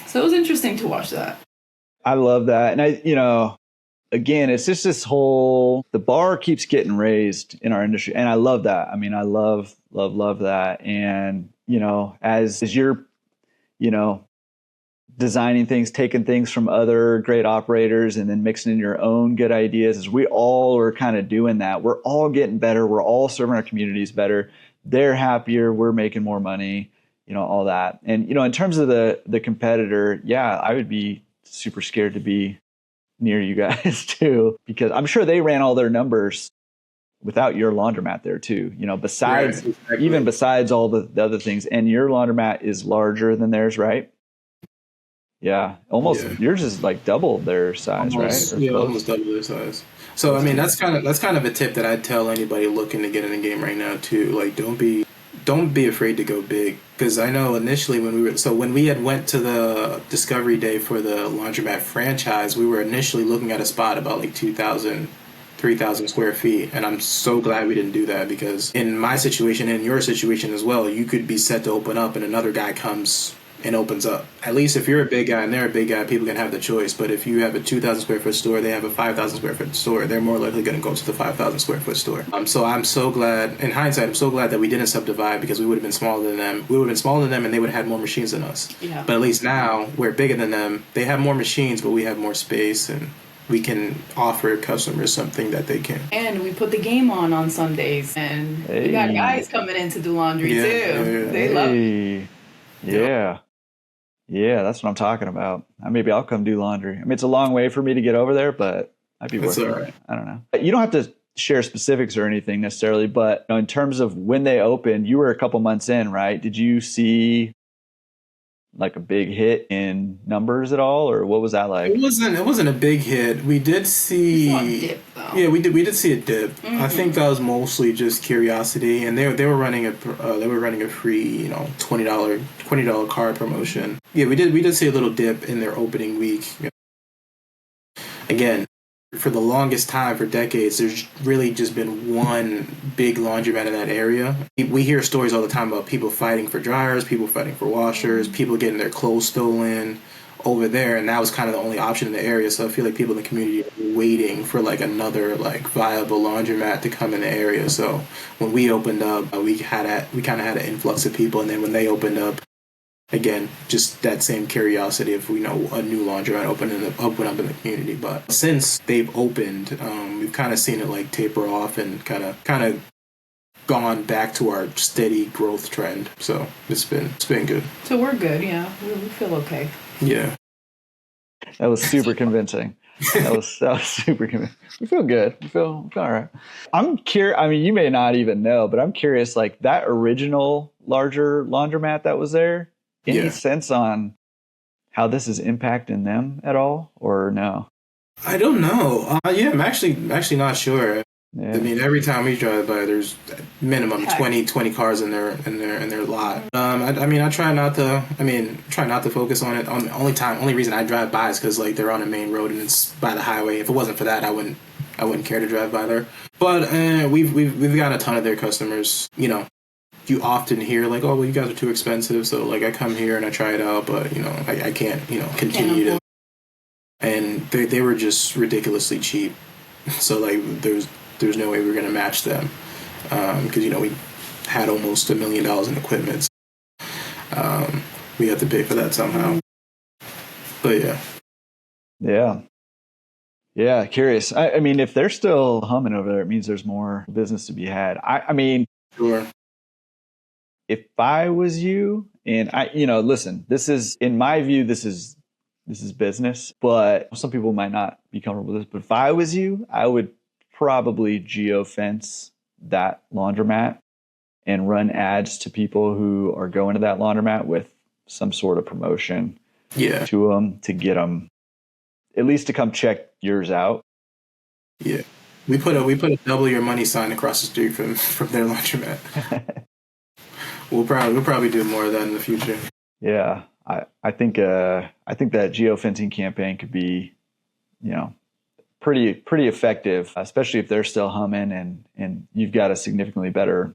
So it was interesting to watch that. I love that. And again, it's just this whole, the bar keeps getting raised in our industry. And I love that. I mean, I love that. And, as you're, designing things, taking things from other great operators and then mixing in your own good ideas. As we all are kind of doing that. We're all getting better. We're all serving our communities better. They're happier. We're making more money, all that. And, in terms of the competitor, yeah, I would be super scared to be near you guys too, because I'm sure they ran all their numbers without your laundromat there too, besides, right, exactly. Even besides all the other things. And your laundromat is larger than theirs, right? Yeah, almost. Yeah. Yours is like double their size, right? Yeah, almost double their size. So I mean, that's kind of a tip that I'd tell anybody looking to get in the game right now too. Like, don't be afraid to go big, because I know initially when we had went to the discovery day for the laundromat franchise, we were initially looking at a spot about like 2,000, 3,000 square feet, and I'm so glad we didn't do that, because in my situation, in your situation as well, you could be set to open up and another guy comes and opens up. At least if you're a big guy and they're a big guy, people can have the choice. But if you have a 2,000 square foot store, they have a 5,000 square foot store, they're more likely going to go to the 5,000 square foot store. So I'm so glad, in hindsight, I'm so glad that we didn't subdivide, because we would have been smaller than them. We would have been smaller than them and they would have had more machines than us. Yeah. But at least now we're bigger than them. They have more machines, but we have more space, and we can offer customers something that they can. And we put the game on Sundays, and we got guys coming in to do laundry too. Yeah. They love it. Yeah. Yeah, that's what I'm talking about. Maybe I'll come do laundry. I mean, it's a long way for me to get over there, but I'd be worth it. Right. I don't know. You don't have to share specifics or anything necessarily, but in terms of when they opened, you were a couple months in, right? Did you see like a big hit in numbers at all, or what was that like? It wasn't a big hit. We did see a dip, though. Yeah, we did see a dip. Mm-hmm. I think that was mostly just curiosity, and they were running a free $20 card promotion. Yeah, we did see a little dip in their opening week. Again, for the longest time, for decades, there's really just been one big laundromat in that area. We hear stories all the time about people fighting for dryers, people fighting for washers, people getting their clothes stolen over there, and that was kind of the only option in the area. So I feel like people in the community are waiting for like another like viable laundromat to come in the area. So when we opened up, we kind of had an influx of people, and then when they opened up, again, just that same curiosity of, a new laundromat open up in the community. But since they've opened, we've kind of seen it like taper off and kind of gone back to our steady growth trend. So it's been good. So we're good, yeah. We feel okay. Yeah. That was super convincing. That was super convincing. We feel good. We feel all right. I'm curious. I mean, you may not even know, but I'm curious, like that original larger laundromat that was there, any sense on how this is impacting them at all, or no? I don't know. I'm actually not sure. Yeah. I mean, every time we drive by, there's minimum 20 cars in their lot. I try not to focus on it. Only reason I drive by is because like they're on a main road and it's by the highway. If it wasn't for that, I wouldn't care to drive by there. But we've got a ton of their customers. You often hear like, oh, well, you guys are too expensive. So like I come here and I try it out, but I can't continue to. And they were just ridiculously cheap. So like there's no way we were going to match them, because we had almost $1 million in equipment. We had to pay for that somehow. But yeah. Curious. I mean, if they're still humming over there, it means there's more business to be had. I mean, sure. If I was you, and listen, this is, in my view, this is business, but some people might not be comfortable with this. But if I was you, I would probably geofence that laundromat and run ads to people who are going to that laundromat with some sort of promotion to them, to get them at least to come check yours out. Yeah, we put a double your money sign across the street from their laundromat. We'll probably do more of that in the future. Yeah, I think that geofencing campaign could be, pretty effective, especially if they're still humming and you've got a significantly better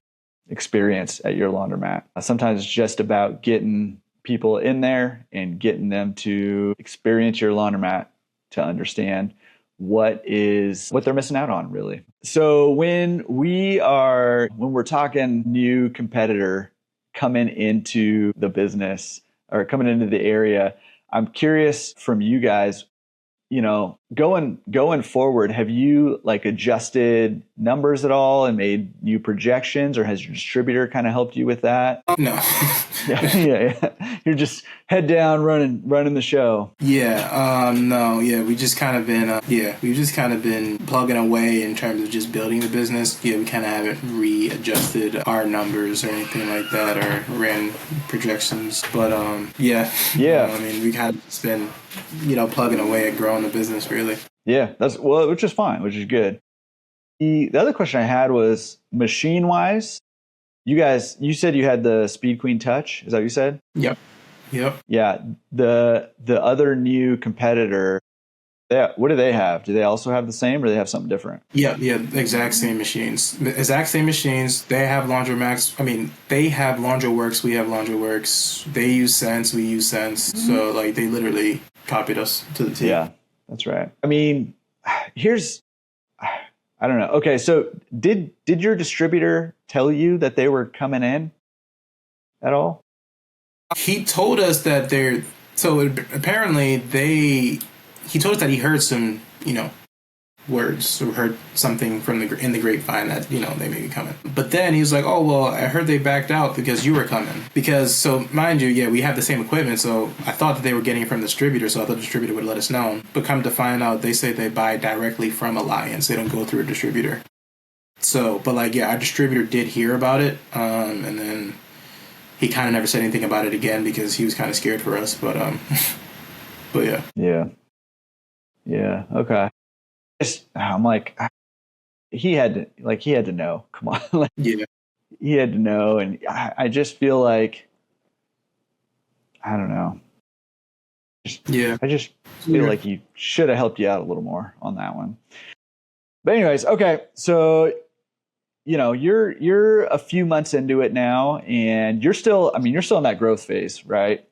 experience at your laundromat. Sometimes it's just about getting people in there and getting them to experience your laundromat to understand what they're missing out on, really. So when we're talking new competitor coming into the business or coming into the area, I'm curious from you guys, going forward, have you like adjusted numbers at all and made new projections, or has your distributor kind of helped you with that? No. yeah. You're just head down running the show. No. Yeah. We've just kind of been plugging away in terms of just building the business. Yeah. We kind of haven't readjusted our numbers or anything like that, or ran projections. But, yeah. I mean, we kind of just been, plugging away at growing the business, really. Yeah. Which is fine, which is good. The other question I had was machine wise. You said you had the Speed Queen Touch. Is that what you said? Yep. Yeah. The other new competitor, what do they have? Do they also have the same, or do they have something different? Yeah. Exact same machines. They have Laundromats. I mean, they have Laundroworks. We have Laundroworks. They use Sense. We use Sense. Mm-hmm. So like they literally copied us to the T. Yeah, that's right. I mean, I don't know. Okay, so did your distributor tell you that they were coming in at all? He told us that he told us that he heard some, words, or heard something in the grapevine that, they may be coming. But then he was like, oh, well, I heard they backed out because you were coming. So mind you, we have the same equipment, so I thought that they were getting it from the distributor, so I thought the distributor would let us know. But come to find out, they say they buy directly from Alliance. They don't go through a distributor. So, but our distributor did hear about it, and then he kind of never said anything about it again because he was kind of scared for us, but yeah. Yeah, okay. I'm like, he had to know. Come on. Yeah. He had to know. And I just feel like, I don't know. I just feel like he should have helped you out a little more on that one. But anyways, okay. So, you're a few months into it now, and you're still in that growth phase, right?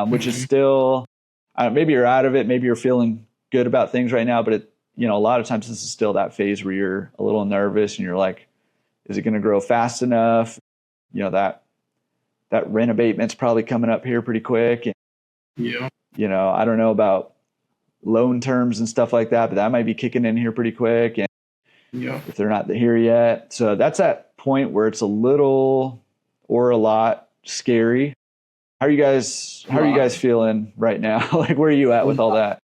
Which is still, maybe you're out of it. Maybe you're feeling good about things right now, but a lot of times this is still that phase where you're a little nervous and you're like, is it going to grow fast enough? That rent abatement's probably coming up here pretty quick. And, I don't know about loan terms and stuff like that, but that might be kicking in here pretty quick. And if they're not here yet. So that's that point where it's a little or a lot scary. How are you guys feeling right now? Like, where are you at with all that?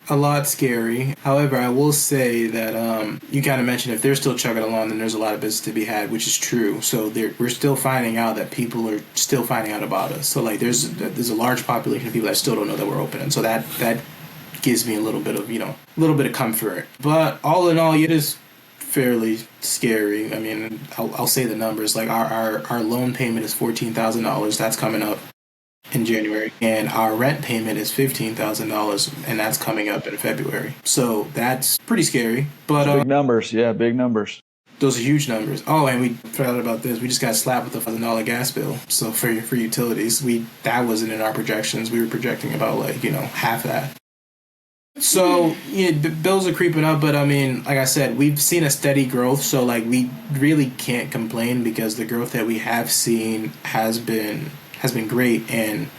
A lot scary. However, I will say that you kind of mentioned if they're still chugging along, then there's a lot of business to be had, which is true. So we're still finding out that people are still finding out about us. So like there's a large population of people that still don't know that we're open, and so that gives me a little bit of comfort. But all in all, it is fairly scary. I mean, I'll say the numbers. Like our loan payment is $14,000. That's coming up in January, and our rent payment is $15,000, and that's coming up in February. So that's pretty scary. But big numbers, big numbers. Those are huge numbers. Oh, and we forgot about this. We just got slapped with a $1,000 gas bill. So for utilities, that wasn't in our projections. We were projecting about half that. So bills are creeping up, but I mean, like I said, we've seen a steady growth. So like we really can't complain because the growth that we have seen has been great and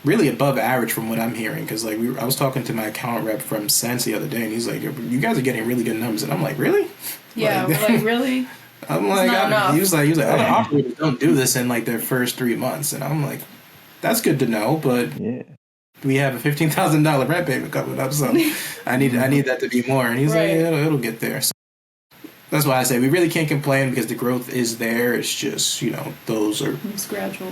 really above average from what I'm hearing. Because I was talking to my account rep from Sense the other day, and he's like, "You guys are getting really good numbers," and I'm like, "Really?" Yeah, really. I'm like, he was like, other operators don't do this in their first 3 months, and I'm like, that's good to know, but we have a $15,000 rent payment coming up, so I need that to be more. And he's like, yeah, it'll get there. So that's why I say we really can't complain because the growth is there. It's just, those are gradual.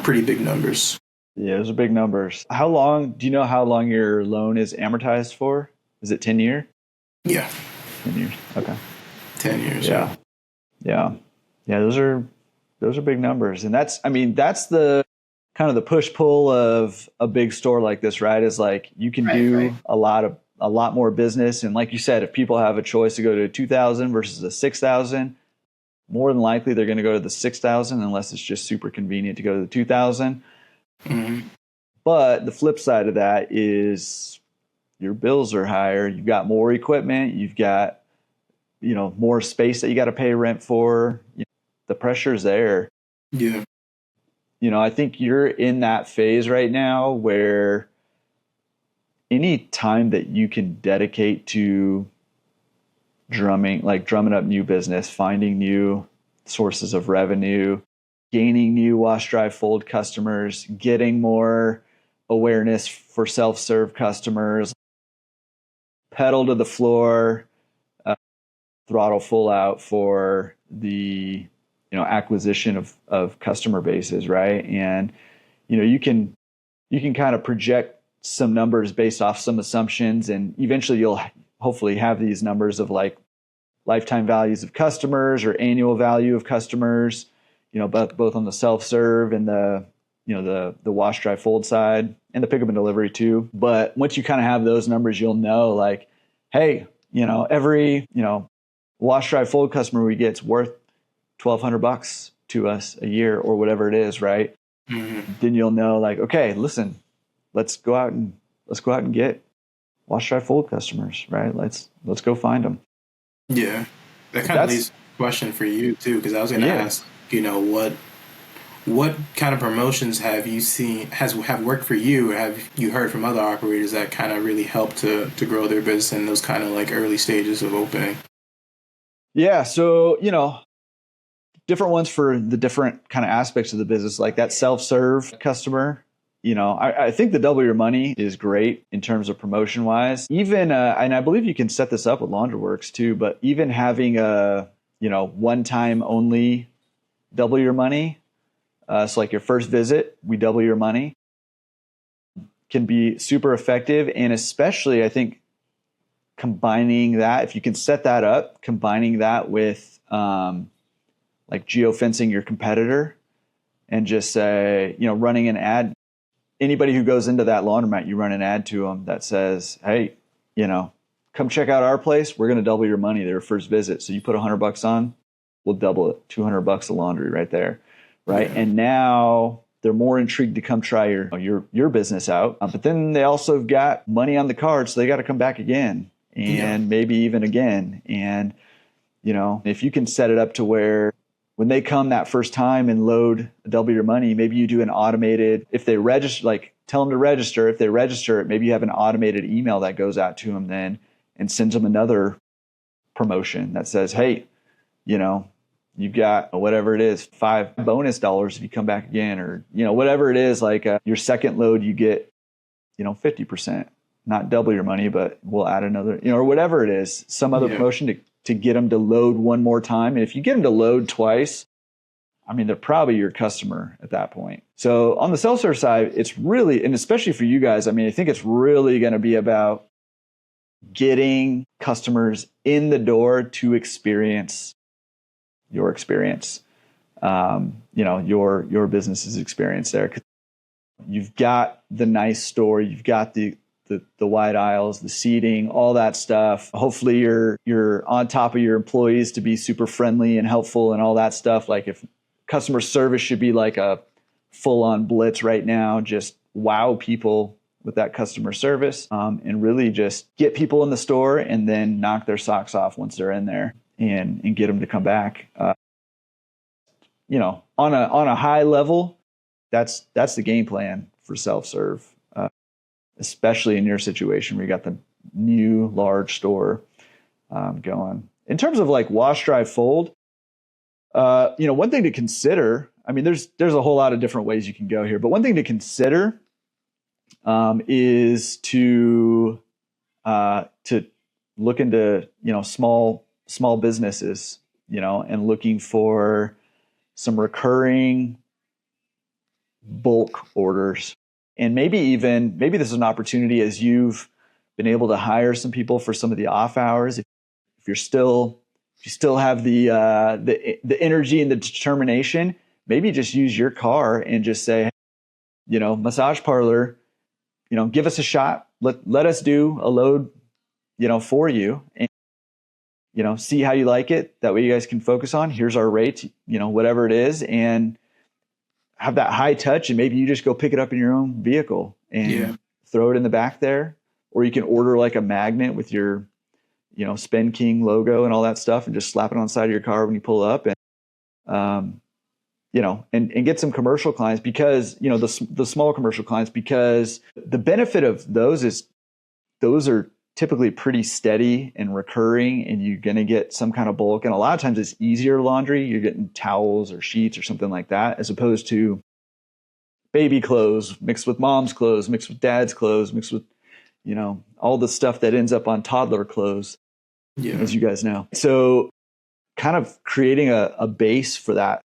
Pretty big numbers. Yeah, those are big numbers. Do you know how long your loan is amortized for? Is it 10 year? Yeah. 10 years. Okay. 10 years. Yeah. Those are big numbers. And that's the kind of the push pull of a big store like this, right? Is like you can do a lot more business. And like you said, if people have a choice to go to a 2,000 versus a 6,000, more than likely they're going to go to the 6,000 unless it's just super convenient to go to the 2,000. Mm-hmm. But the flip side of that is your bills are higher. You've got more equipment. You've got, more space that you got to pay rent for. The pressure's there. Yeah. I think you're in that phase right now where any time that you can dedicate to drumming up new business, finding new sources of revenue, gaining new wash, dry, fold customers, getting more awareness for self-serve customers, pedal to the floor, throttle full out for the acquisition of customer bases, right? And you can kind of project some numbers based off some assumptions, and eventually you'll hopefully have these numbers of like lifetime values of customers or annual value of customers, both on the self-serve and the wash, dry, fold side, and the pickup and delivery too. But once you kind of have those numbers, you'll know like, hey, every wash, dry, fold customer we get is worth $1,200 to us a year or whatever it is, right? Mm-hmm. Then you'll know like, okay, listen, let's go out and get wash, dry, fold customers, right? Let's go find them. Yeah, that kind of leads to a question for you too, because I was going to ask, what kind of promotions have you seen have worked for you? Have you heard from other operators that kind of really help to grow their business in those kind of like early stages of opening? Yeah, so different ones for the different kind of aspects of the business, like that self-serve customer. I think the double your money is great in terms of promotion wise. Even, and I believe you can set this up with LaundryWorks too, but even having a, one time only double your money. So like your first visit, we double your money, can be super effective. And especially I think combining that, if you can set that up, combining that with, like geofencing your competitor and just say, running an ad. Anybody who goes into that laundromat, you run an ad to them that says, hey, come check out our place. We're going to double your money their first visit. So you put $100 on, we'll double it, $200 of laundry right there. Right. Yeah. And now they're more intrigued to come try your business out. But then they also have got money on the card. So they got to come back again and maybe even again. And, if you can set it up to where when they come that first time and load double your money, maybe you do an automated, if they register, like tell them to register. If they register it, maybe you have an automated email that goes out to them then and sends them another promotion that says, hey, you've got whatever it is, $5 bonus if you come back again, or, whatever it is, like your second load, you get, 50%, not double your money, but we'll add another, or whatever it is, some other promotion to get them to load one more time. And if you get them to load twice, they're probably your customer at that point. So on the self-serve side, it's really, and especially for you guys, I think it's really going to be about getting customers in the door to experience your experience, your business's experience there. You've got the nice store, you've got the wide aisles, the seating, all that stuff. Hopefully you're on top of your employees to be super friendly and helpful and all that stuff. Like if customer service should be like a full-on blitz right now, just wow people with that customer service, and really just get people in the store and then knock their socks off once they're in there and get them to come back. On a high level, that's the game plan for self-serve. Especially in your situation where you got the new large store going. In terms of like wash, dry, fold, one thing to consider, there's a whole lot of different ways you can go here, but one thing to consider is to look into, small businesses, and looking for some recurring bulk orders. And maybe this is an opportunity as you've been able to hire some people for some of the off hours. If you still have the energy and the determination, maybe just use your car and just say, massage parlor, give us a shot. Let us do a load, for you, and see how you like it. That way you guys can focus on, here's our rates, whatever it is, and have that high touch, and maybe you just go pick it up in your own vehicle and throw it in the back there. Or you can order like a magnet with your, Spin King logo and all that stuff and just slap it on the side of your car when you pull up, and, and get some commercial clients because, the small commercial clients, because the benefit of those is those are typically pretty steady and recurring, and you're going to get some kind of bulk. And a lot of times it's easier laundry. You're getting towels or sheets or something like that, as opposed to baby clothes mixed with mom's clothes, mixed with dad's clothes, mixed with, all the stuff that ends up on toddler clothes, as you guys know. So kind of creating a base for that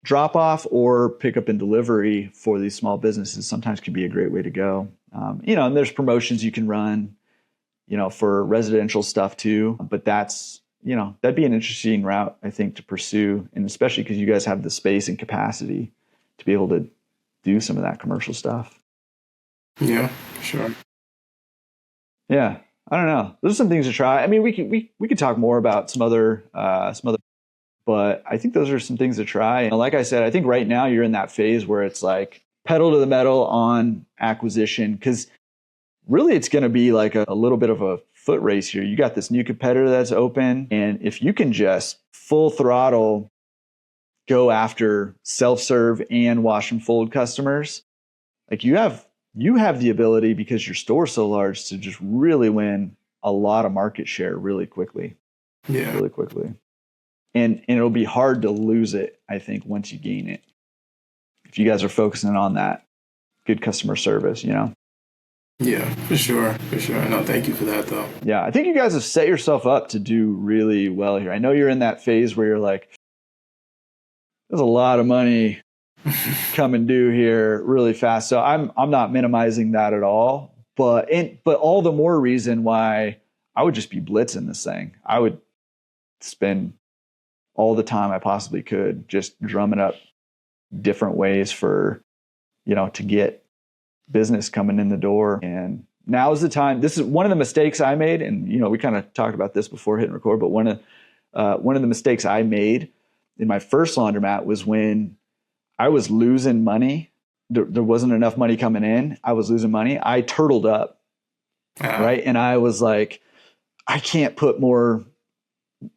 drop off or pickup and delivery for these small businesses sometimes can be a great way to go. And there's promotions you can run, for residential stuff too. But that's, that'd be an interesting route, I think, to pursue. And especially because you guys have the space and capacity to be able to do some of that commercial stuff. Yeah, for sure. Yeah. I don't know. Those are some things to try. I mean, we could talk more about some other, but I think those are some things to try. And like I said, I think right now you're in that phase where it's like pedal to the metal on acquisition, because really it's going to be like a little bit of a foot race here. You got this new competitor that's open. And if you can just full throttle go after self-serve and wash and fold customers, like you have the ability, because your store's so large, to just really win a lot of market share really quickly. Yeah. Really quickly. And it'll be hard to lose it, I think, once you gain it. If you guys are focusing on that good customer service, Yeah, for sure. No, thank you for that, though. Yeah, I think you guys have set yourself up to do really well here. I know you're in that phase where you're like, there's a lot of money coming due here really fast. So I'm not minimizing that at all. But all the more reason why I would just be blitzing this thing. I would spend all the time I possibly could just drumming up different ways for, to get business coming in the door. And now is the time. This is one of the mistakes I made. And, we kind of talked about this before hitting record, but one of the mistakes I made in my first laundromat was when I was losing money. There wasn't enough money coming in. I was losing money. I turtled up. Right. And I was like, I can't put more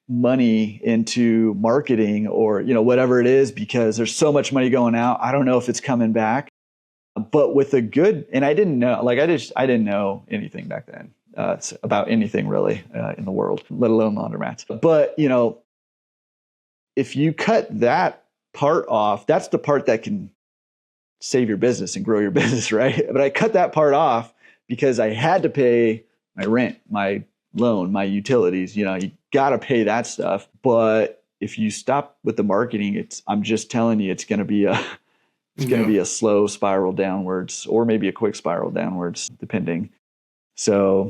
money into marketing or, whatever it is, because there's so much money going out. I don't know if it's coming back. But with a good, and I didn't know, I didn't know anything back then about anything really in the world, let alone laundromats. But, if you cut that part off, that's the part that can save your business and grow your business, right? But I cut that part off because I had to pay my rent, my loan, my utilities. You got to pay that stuff. But if you stop with the marketing, I'm just telling you, it's going to be a slow spiral downwards, or maybe a quick spiral downwards, depending. So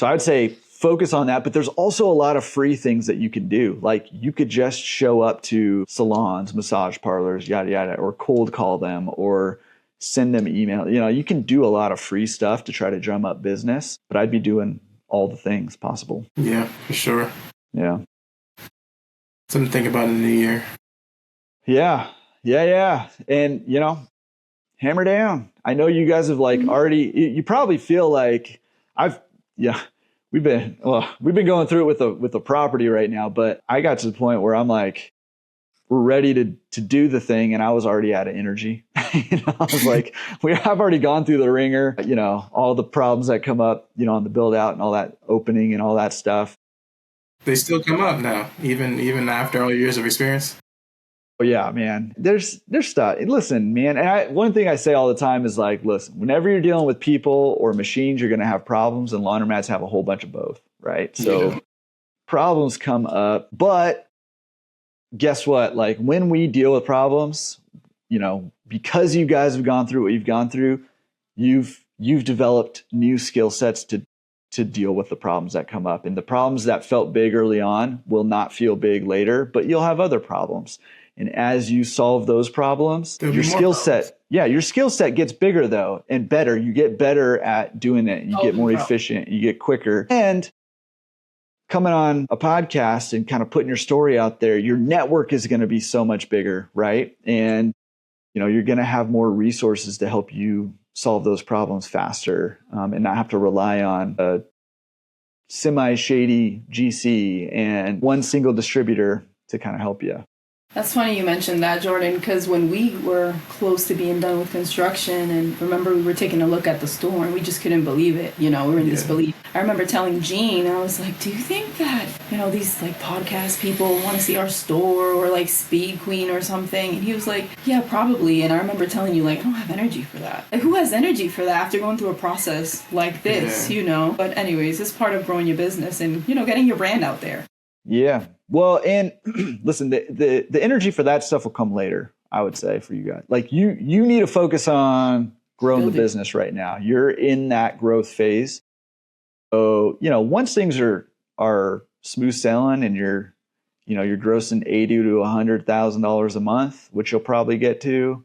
I'd say focus on that. But there's also a lot of free things that you can do. Like you could just show up to salons, massage parlors, yada, yada, or cold call them or send them email. You can do a lot of free stuff to try to drum up business, but I'd be doing all the things possible. Yeah, for sure. Yeah. Something to think about in the new year. Yeah. And, hammer down. I know you guys have already, you probably feel like we've been going through it with the property right now, but I got to the point where I'm like, we're ready to do the thing. And I was already out of energy. I was like, I've already gone through the ringer, all the problems that come up, on the build out and all that opening and all that stuff. They still come up now, even after all your years of experience. Oh yeah, man. There's stuff. Listen, man. And one thing I say all the time is listen, whenever you're dealing with people or machines, you're going to have problems, and laundromats have a whole bunch of both, right? So problems come up, but guess what? When we deal with problems, because you guys have gone through what you've gone through, you've developed new skill sets to deal with the problems that come up. And the problems that felt big early on will not feel big later, but you'll have other problems. And as you solve those problems, your skill set gets bigger though, and better. You get better at doing it. You get more efficient. You get quicker. And coming on a podcast and kind of putting your story out there, your network is going to be so much bigger, right? And you're going to have more resources to help you solve those problems faster, and not have to rely on a semi-shady GC and one single distributor to kind of help you. That's funny you mentioned that, Jordan, because when we were close to being done with construction, and remember we were taking a look at the store and we just couldn't believe it. We were in disbelief. I remember telling Jean, I was like, do you think that, these like podcast people want to see our store or like Speed Queen or something? And he was like, yeah, probably. And I remember telling you, like, I don't have energy for that. Like, who has energy for that after going through a process like this, But anyways, it's part of growing your business and, getting your brand out there. Yeah. Well, and listen, the energy for that stuff will come later, I would say, for you guys. Like you need to focus on growing the business right now. You're in that growth phase. So, once things are smooth sailing and you're grossing $80,000 to $100,000 a month, which you'll probably get to,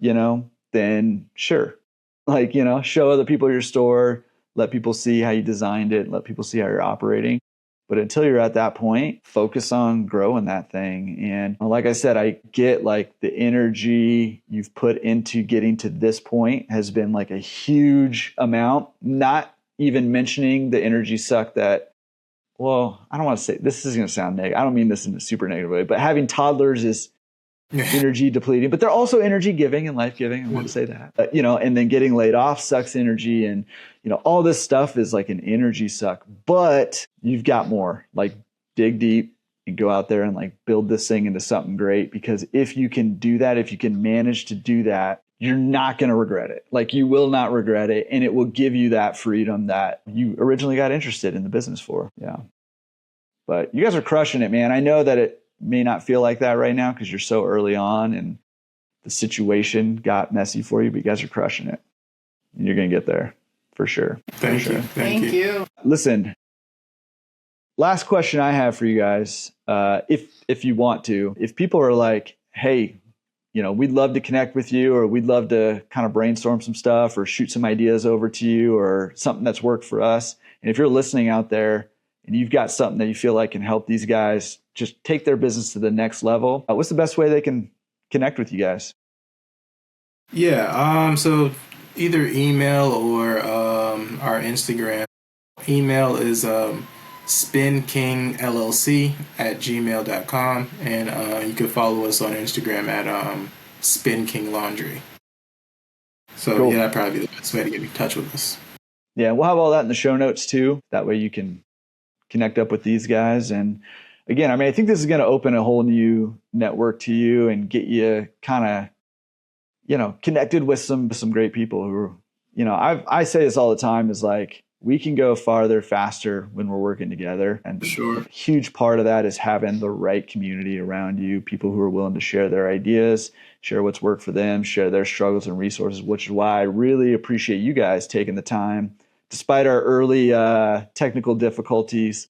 then sure. Like, show other people your store, let people see how you designed it, let people see how you're operating. But until you're at that point, focus on growing that thing. And like I said, I get like the energy you've put into getting to this point has been like a huge amount, not even mentioning the energy suck that, well, I don't want to say, this is going to sound negative. I don't mean this in a super negative way, but having toddlers is energy depleting, but they're also energy giving and life giving. I want to say that, and then getting laid off sucks energy, and all this stuff is like an energy suck. But you've got more. Like, dig deep and go out there and like build this thing into something great. Because if you can do that, if you can manage to do that, you're not going to regret it. Like, you will not regret it, and it will give you that freedom that you originally got interested in the business for. Yeah. But you guys are crushing it, man. I know that it may not feel like that right now because you're so early on and the situation got messy for you, but you guys are crushing it. And you're going to get there for sure. Thank you. Thank you. Listen, last question I have for you guys. If you want to, if people are like, hey, we'd love to connect with you, or we'd love to kind of brainstorm some stuff or shoot some ideas over to you or something that's worked for us. And if you're listening out there and you've got something that you feel like can help these guys just take their business to the next level, what's the best way they can connect with you guys? Yeah. So either email or our Instagram. Email is spinkingllc@gmail.com. And you can follow us on Instagram at Spin King Laundry. So cool. That'd probably be the best way to get in touch with us. Yeah, we'll have all that in the show notes too. That way you can connect up with these guys. And again, I think this is going to open a whole new network to you and get you kind of, connected with some great people who are, I say this all the time, is like, we can go farther, faster when we're working together. And sure. A huge part of that is having the right community around you, people who are willing to share their ideas, share what's worked for them, share their struggles and resources, which is why I really appreciate you guys taking the time, despite our early technical difficulties,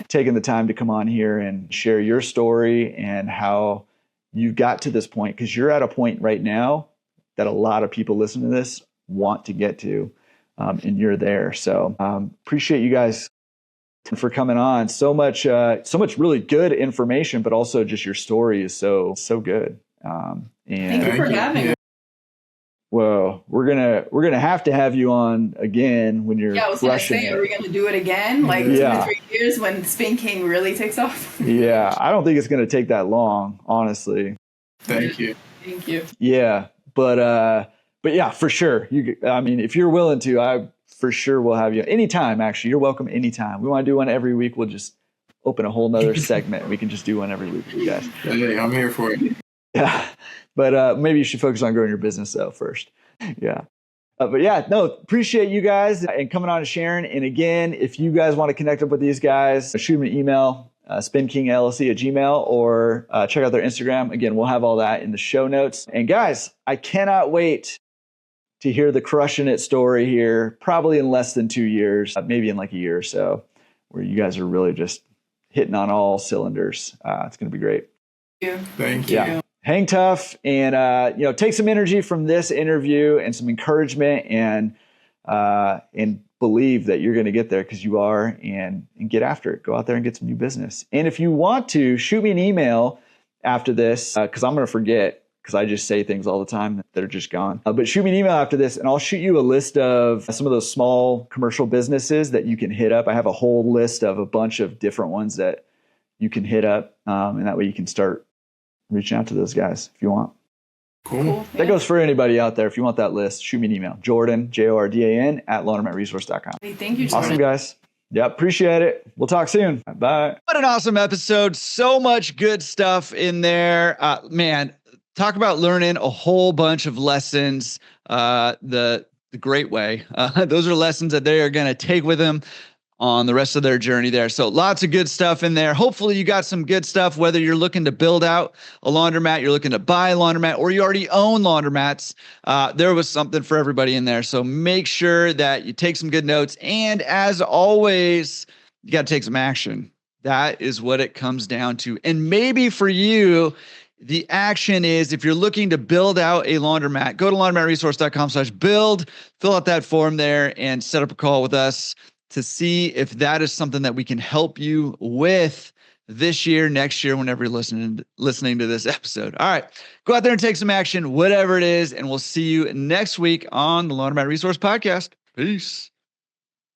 taking the time to come on here and share your story and how you got to this point, because you're at a point right now that a lot of people listening to this want to get to, and you're there. So appreciate you guys for coming on. So much really good information, but also just your story is so good. And thank you for having me. Well, we're gonna have to have you on again when you're. Yeah, I was gonna say, are we gonna do it again? Like 2 to 3 years when Spin King really takes off? Yeah, I don't think it's gonna take that long, honestly. Thank you. Thank you. Yeah, but yeah, for sure. If you're willing to, I for sure will have you anytime. Actually, you're welcome anytime. We want to do one every week. We'll just open a whole nother segment. We can just do one every week for you guys. Hey, I'm here for it. Yeah. But maybe you should focus on growing your business though first. Yeah. But yeah, no, appreciate you guys and coming on and sharing. And again, if you guys want to connect up with these guys, shoot them an email, spinkingllc@gmail, or check out their Instagram. Again, we'll have all that in the show notes. And guys, I cannot wait to hear the crushing it story here, probably in less than 2 years, maybe in like a year or so, where you guys are really just hitting on all cylinders. It's going to be great. Thank you. Yeah. Hang tough and, take some energy from this interview and some encouragement and believe that you're going to get there, because you are, and get after it. Go out there and get some new business. And if you want to, shoot me an email after this, because I'm going to forget, because I just say things all the time that are just gone. But shoot me an email after this and I'll shoot you a list of some of those small commercial businesses that you can hit up. I have a whole list of a bunch of different ones that you can hit up. And that way you can start reaching out to those guys if you want. Cool. That goes for anybody out there. If you want that list, shoot me an email. Jordan, Jordan, @laundromatresource.com. Hey, thank you, Jordan. Awesome, guys. Yeah, appreciate it. We'll talk soon. Bye. What an awesome episode. So much good stuff in there. Man, talk about learning a whole bunch of lessons the great way. Those are lessons that they are going to take with them on the rest of their journey there. So lots of good stuff in there. Hopefully you got some good stuff, whether you're looking to build out a laundromat, you're looking to buy a laundromat, or you already own laundromats. There was something for everybody in there. So make sure that you take some good notes. And as always, you got to take some action. That is what it comes down to. And maybe for you, the action is, if you're looking to build out a laundromat, go to laundromatresource.com/build, fill out that form there and set up a call with us to see if that is something that we can help you with this year, next year, whenever you're listening to this episode. All right, go out there and take some action, whatever it is, and we'll see you next week on the Laundromat Resource Podcast. Peace.